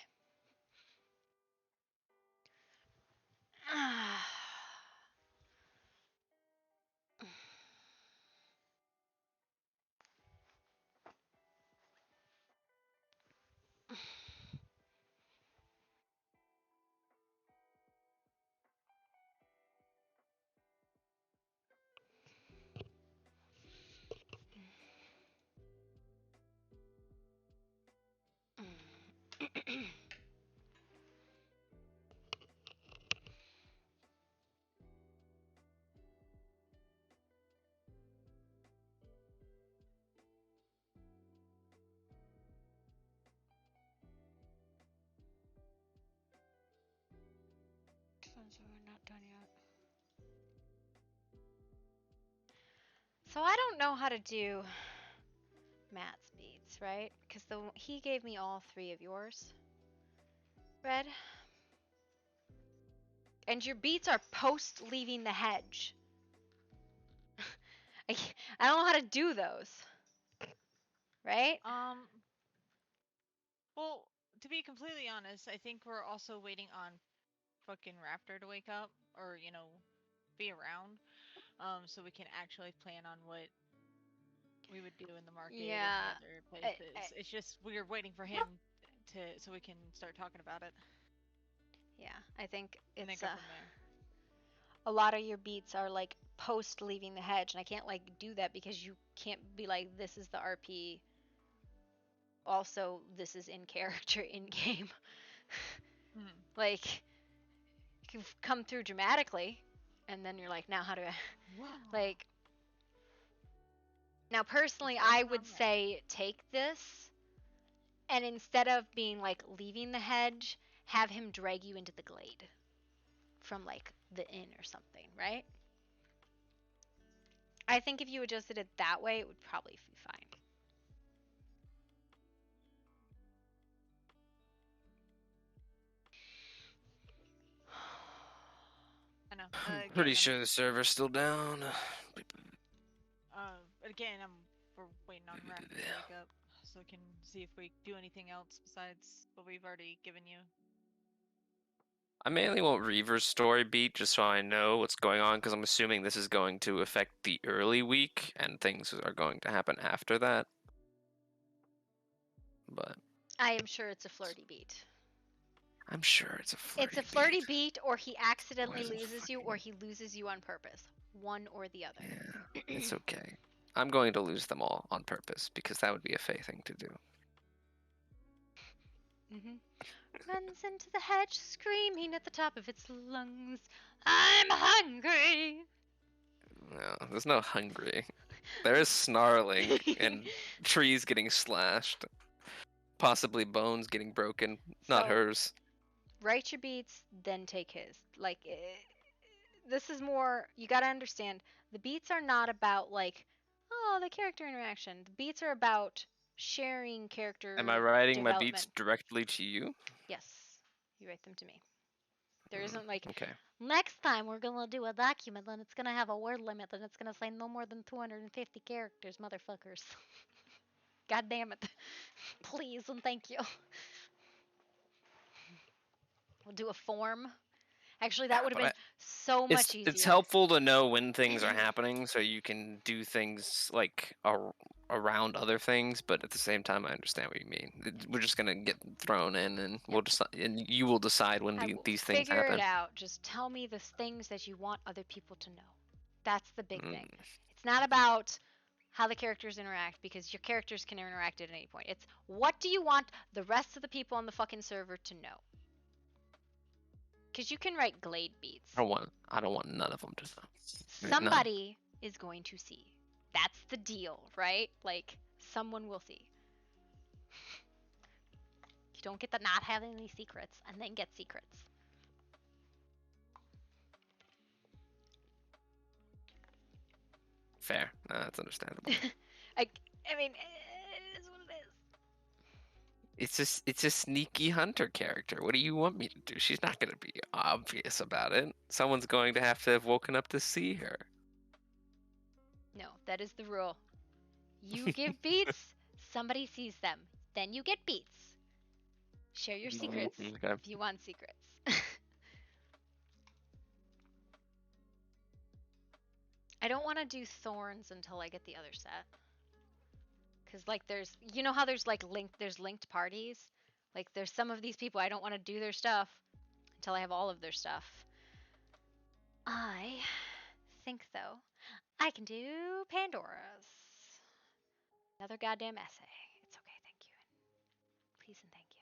We're not done yet. So I don't know how to do Matt's beats, right? Because he gave me all 3 of yours. Red. And your beats are post leaving the hedge. I don't know how to do those. Right? Well, to be completely honest, I think we're also waiting on fucking Raptor to wake up or, be around. So we can actually plan on what we would do in the market and Yeah, the other I, places. It's just we're waiting for him so we can start talking about it yeah. I think and then it's go from there. a lot of your beats are like post leaving the hedge, and I can't like do that because you can't be like, this is the RP. Also, this is in character in game. Mhm. Like, you can come through dramatically, and then you're like, now how do I like? Now, personally, Just I working would on that. say take this, and instead of being like leaving the hedge, have him drag you into the glade from like the inn or something, right? I think if you adjusted it that way, it would probably be fine. I know. Pretty sure the server's still down. Again, we're waiting on Raptor to wake up so we can see if we do anything else besides what we've already given you. I mainly want Reaver's story beat just so I know what's going on, because I'm assuming this is going to affect the early week and things are going to happen after that. But I am sure it's a flirty beat. I'm sure it's a flirty It's a flirty beat. beat, or he accidentally Or is it loses you, fucking- or he loses you on purpose. One or the other. Yeah, it's okay. I'm going to lose them all on purpose because that would be a Faye thing to do. Runs into the hedge, screaming at the top of its lungs, I'm hungry! No, there's no hungry. There is snarling and trees getting slashed. Possibly bones getting broken. Not So, hers. write your beats, then take his. Like, this is more, you gotta understand, the beats are not about, like, oh, the character interaction. The beats are about sharing character Am I writing my beats development. directly to you? Yes, you write them to me. There isn't, like, Okay. next time we're gonna do a document, and it's gonna have a word limit, and it's gonna say no more than 250 characters, motherfuckers. God damn it. Please and thank you. We'll do a form. Actually, that Yeah, would have but been so much easier. it's helpful to know when things are happening so you can do things like around other things, but at the same time I understand what you mean. We're just gonna get thrown in and we'll decide, and you will decide when I will these things figure happen. it out. Just tell me the things that you want other people to know. That's the big thing. It's not about how the characters interact, because your characters can interact at any point. It's what do you want the rest of the people on the fucking server to know? Because you can write glade beats. I don't want none of them to know. None. Somebody is going to see. That's the deal, right? Like, someone will see. You don't get to not have any secrets and then get secrets. Fair. That's understandable. I mean, it is what it is. It's a sneaky hunter character. What do you want me to do? She's not gonna be obvious about it. Someone's going to have woken up to see her. No, that is the rule. You give beats, somebody sees them. Then you get beats. Share your secrets Okay. if you want secrets. I don't want to do thorns until I get the other set. Cause like there's, you know how there's like linked parties? Like there's some of these people I don't want to do their stuff until I have all of their stuff. I think though, I can do Pandora's. Another goddamn essay. It's okay, thank you. Please and thank you.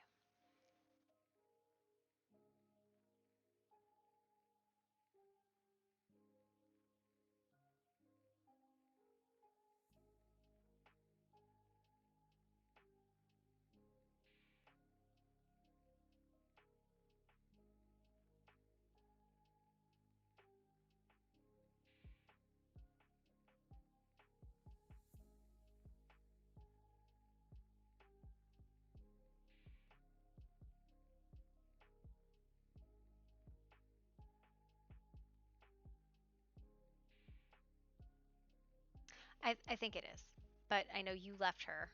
I think it is, but I know you left her.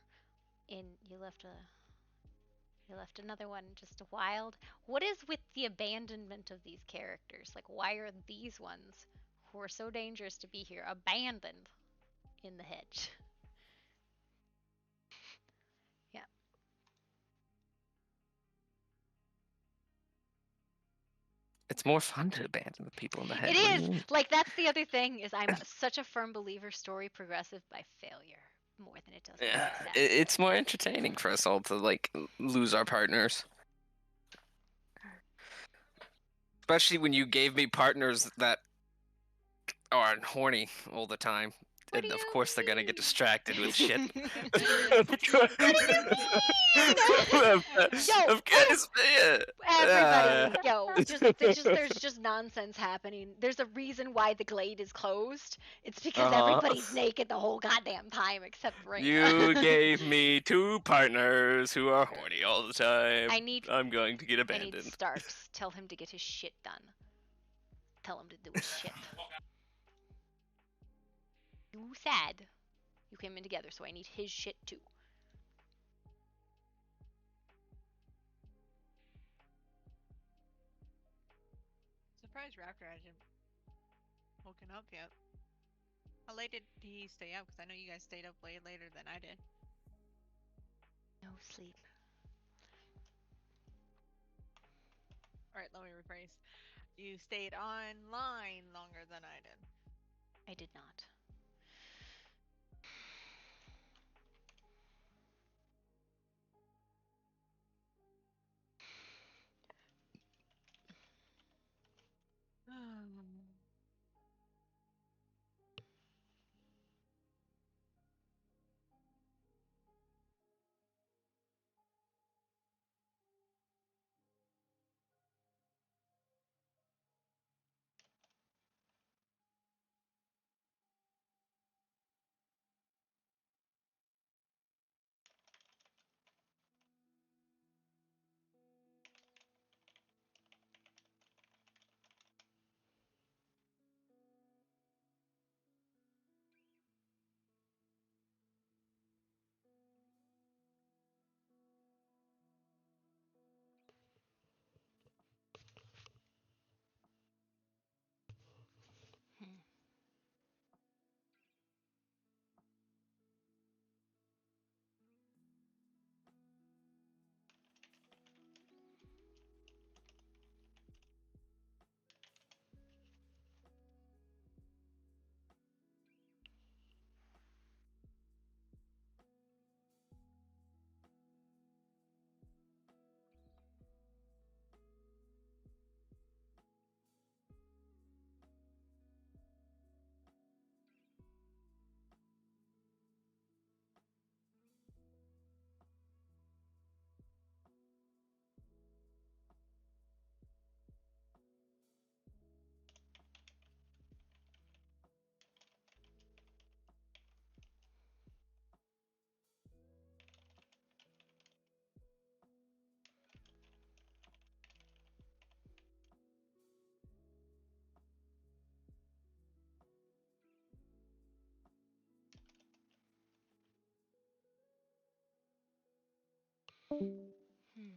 You left a You left another one just wild. What is with the abandonment of these characters? Like, why are these ones who are so dangerous to be here abandoned in the hedge? Yeah. It's more fun to abandon the people in the head. It What do is! you mean? Like, that's the other thing, is I'm such a firm believer story progresses by failure more than it does by Yeah, success. it's more entertaining for us all to like lose our partners. Especially when you gave me partners that are horny all the time. What And do of you course they're gonna get mean? distracted with shit. What do you mean? Yo, Of course, yeah. everybody, yo, there's just nonsense happening. There's a reason why the glade is closed. It's because everybody's naked the whole goddamn time except Reyna. You gave me 2 partners who are horny all the time. I'm going to get I need abandoned. Starks. Tell him to get his shit done. Tell him to do his shit. You sad. You came in together, so I need his shit too. Surprised Raptor hasn't woken up yet. How late did he stay up? Because I know you guys stayed up way later than I did. No sleep. Alright, let me rephrase. You stayed online longer than I did. I did not. Hmm. Hmm.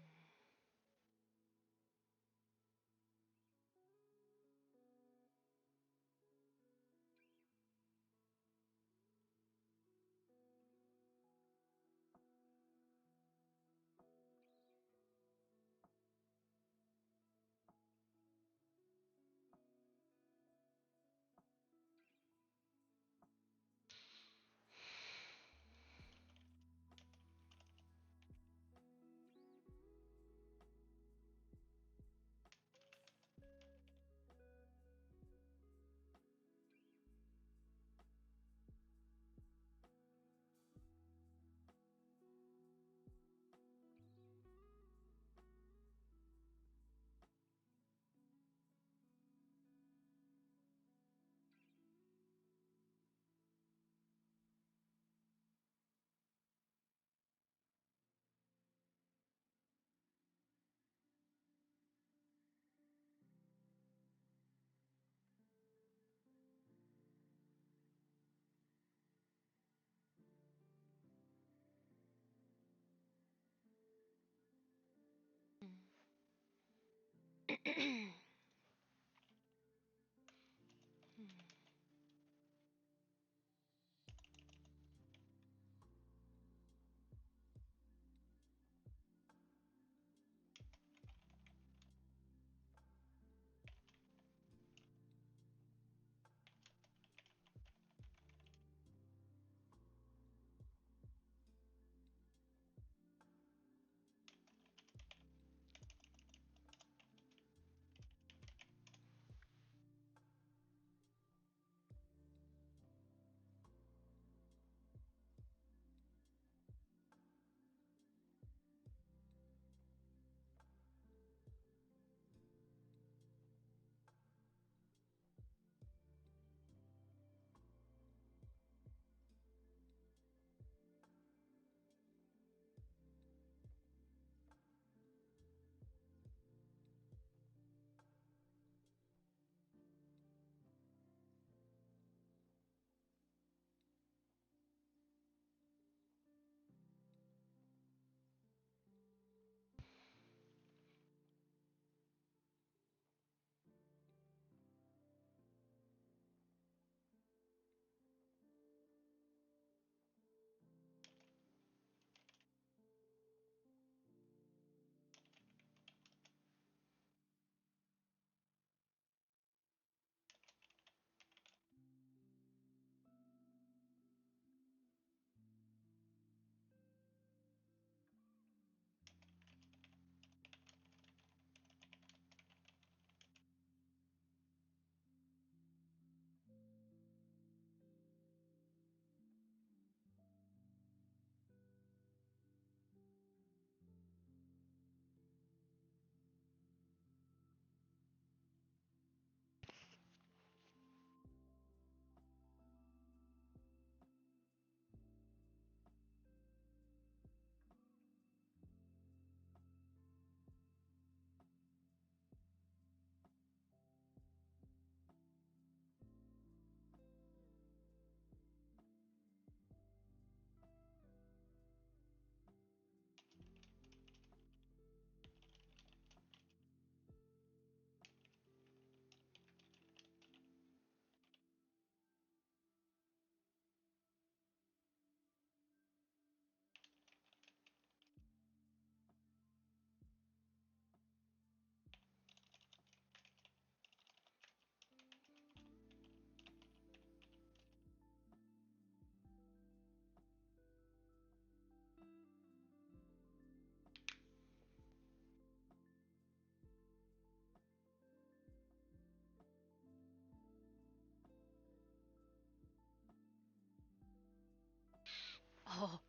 Oh,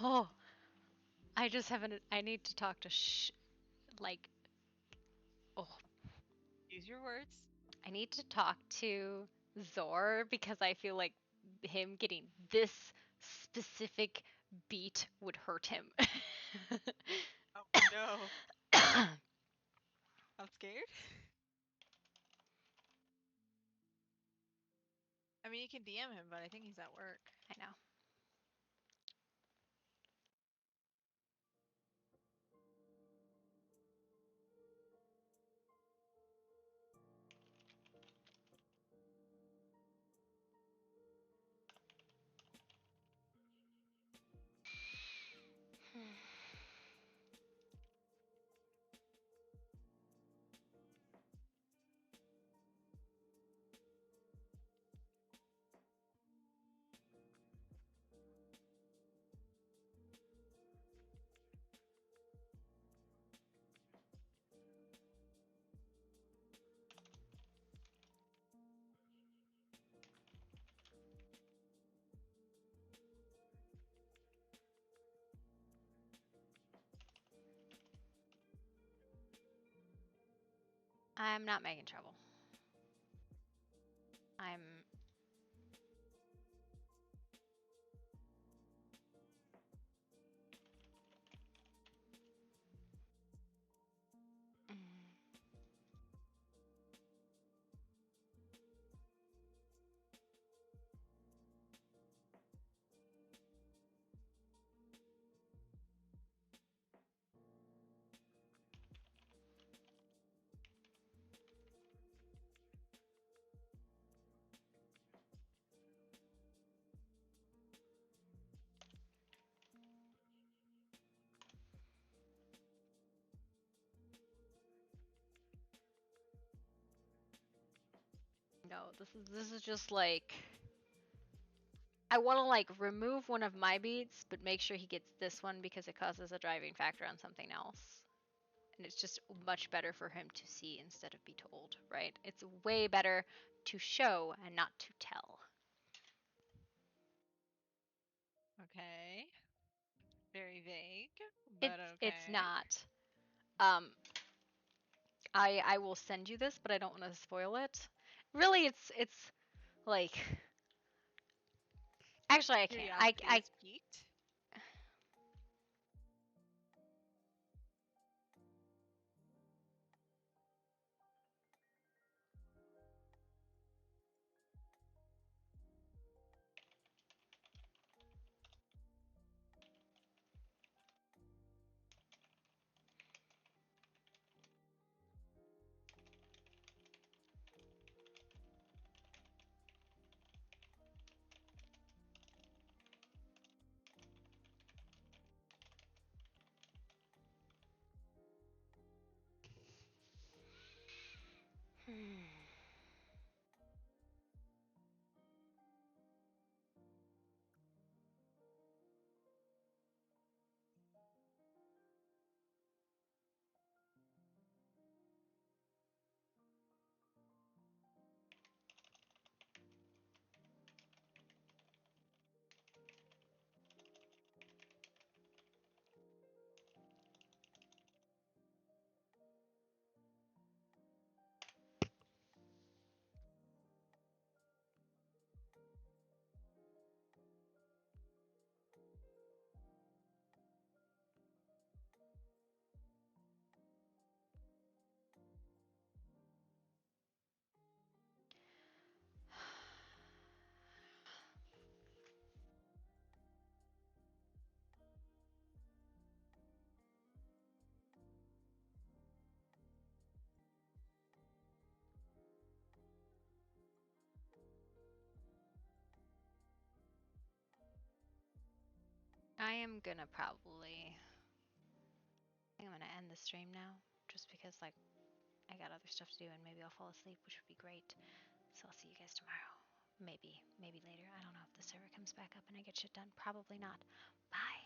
oh. I just haven't. I need to talk to like, oh, Use your words. I need to talk to Zor because I feel like him getting this specific beat would hurt him. Oh no. I'm scared. I mean, you can DM him, but I think he's at work. I know. I'm not making trouble. I'm. Mm. no. This is just like I want to like remove one of my beats, but make sure he gets this one because it causes a driving factor on something else. And it's just much better for him to see instead of be told, right? It's way better to show and not to tell. Okay. Very vague, but okay. It's not. Um, I will send you this, but I don't want to spoil it. Really, it's like actually I can't. Curiosity I is piqued. Hmm. I am gonna probably I think I'm gonna end the stream now, just because like I got other stuff to do and maybe I'll fall asleep, which would be great. So I'll see you guys tomorrow. Maybe later. I don't know if the server comes back up and I get shit done. Probably not. Bye.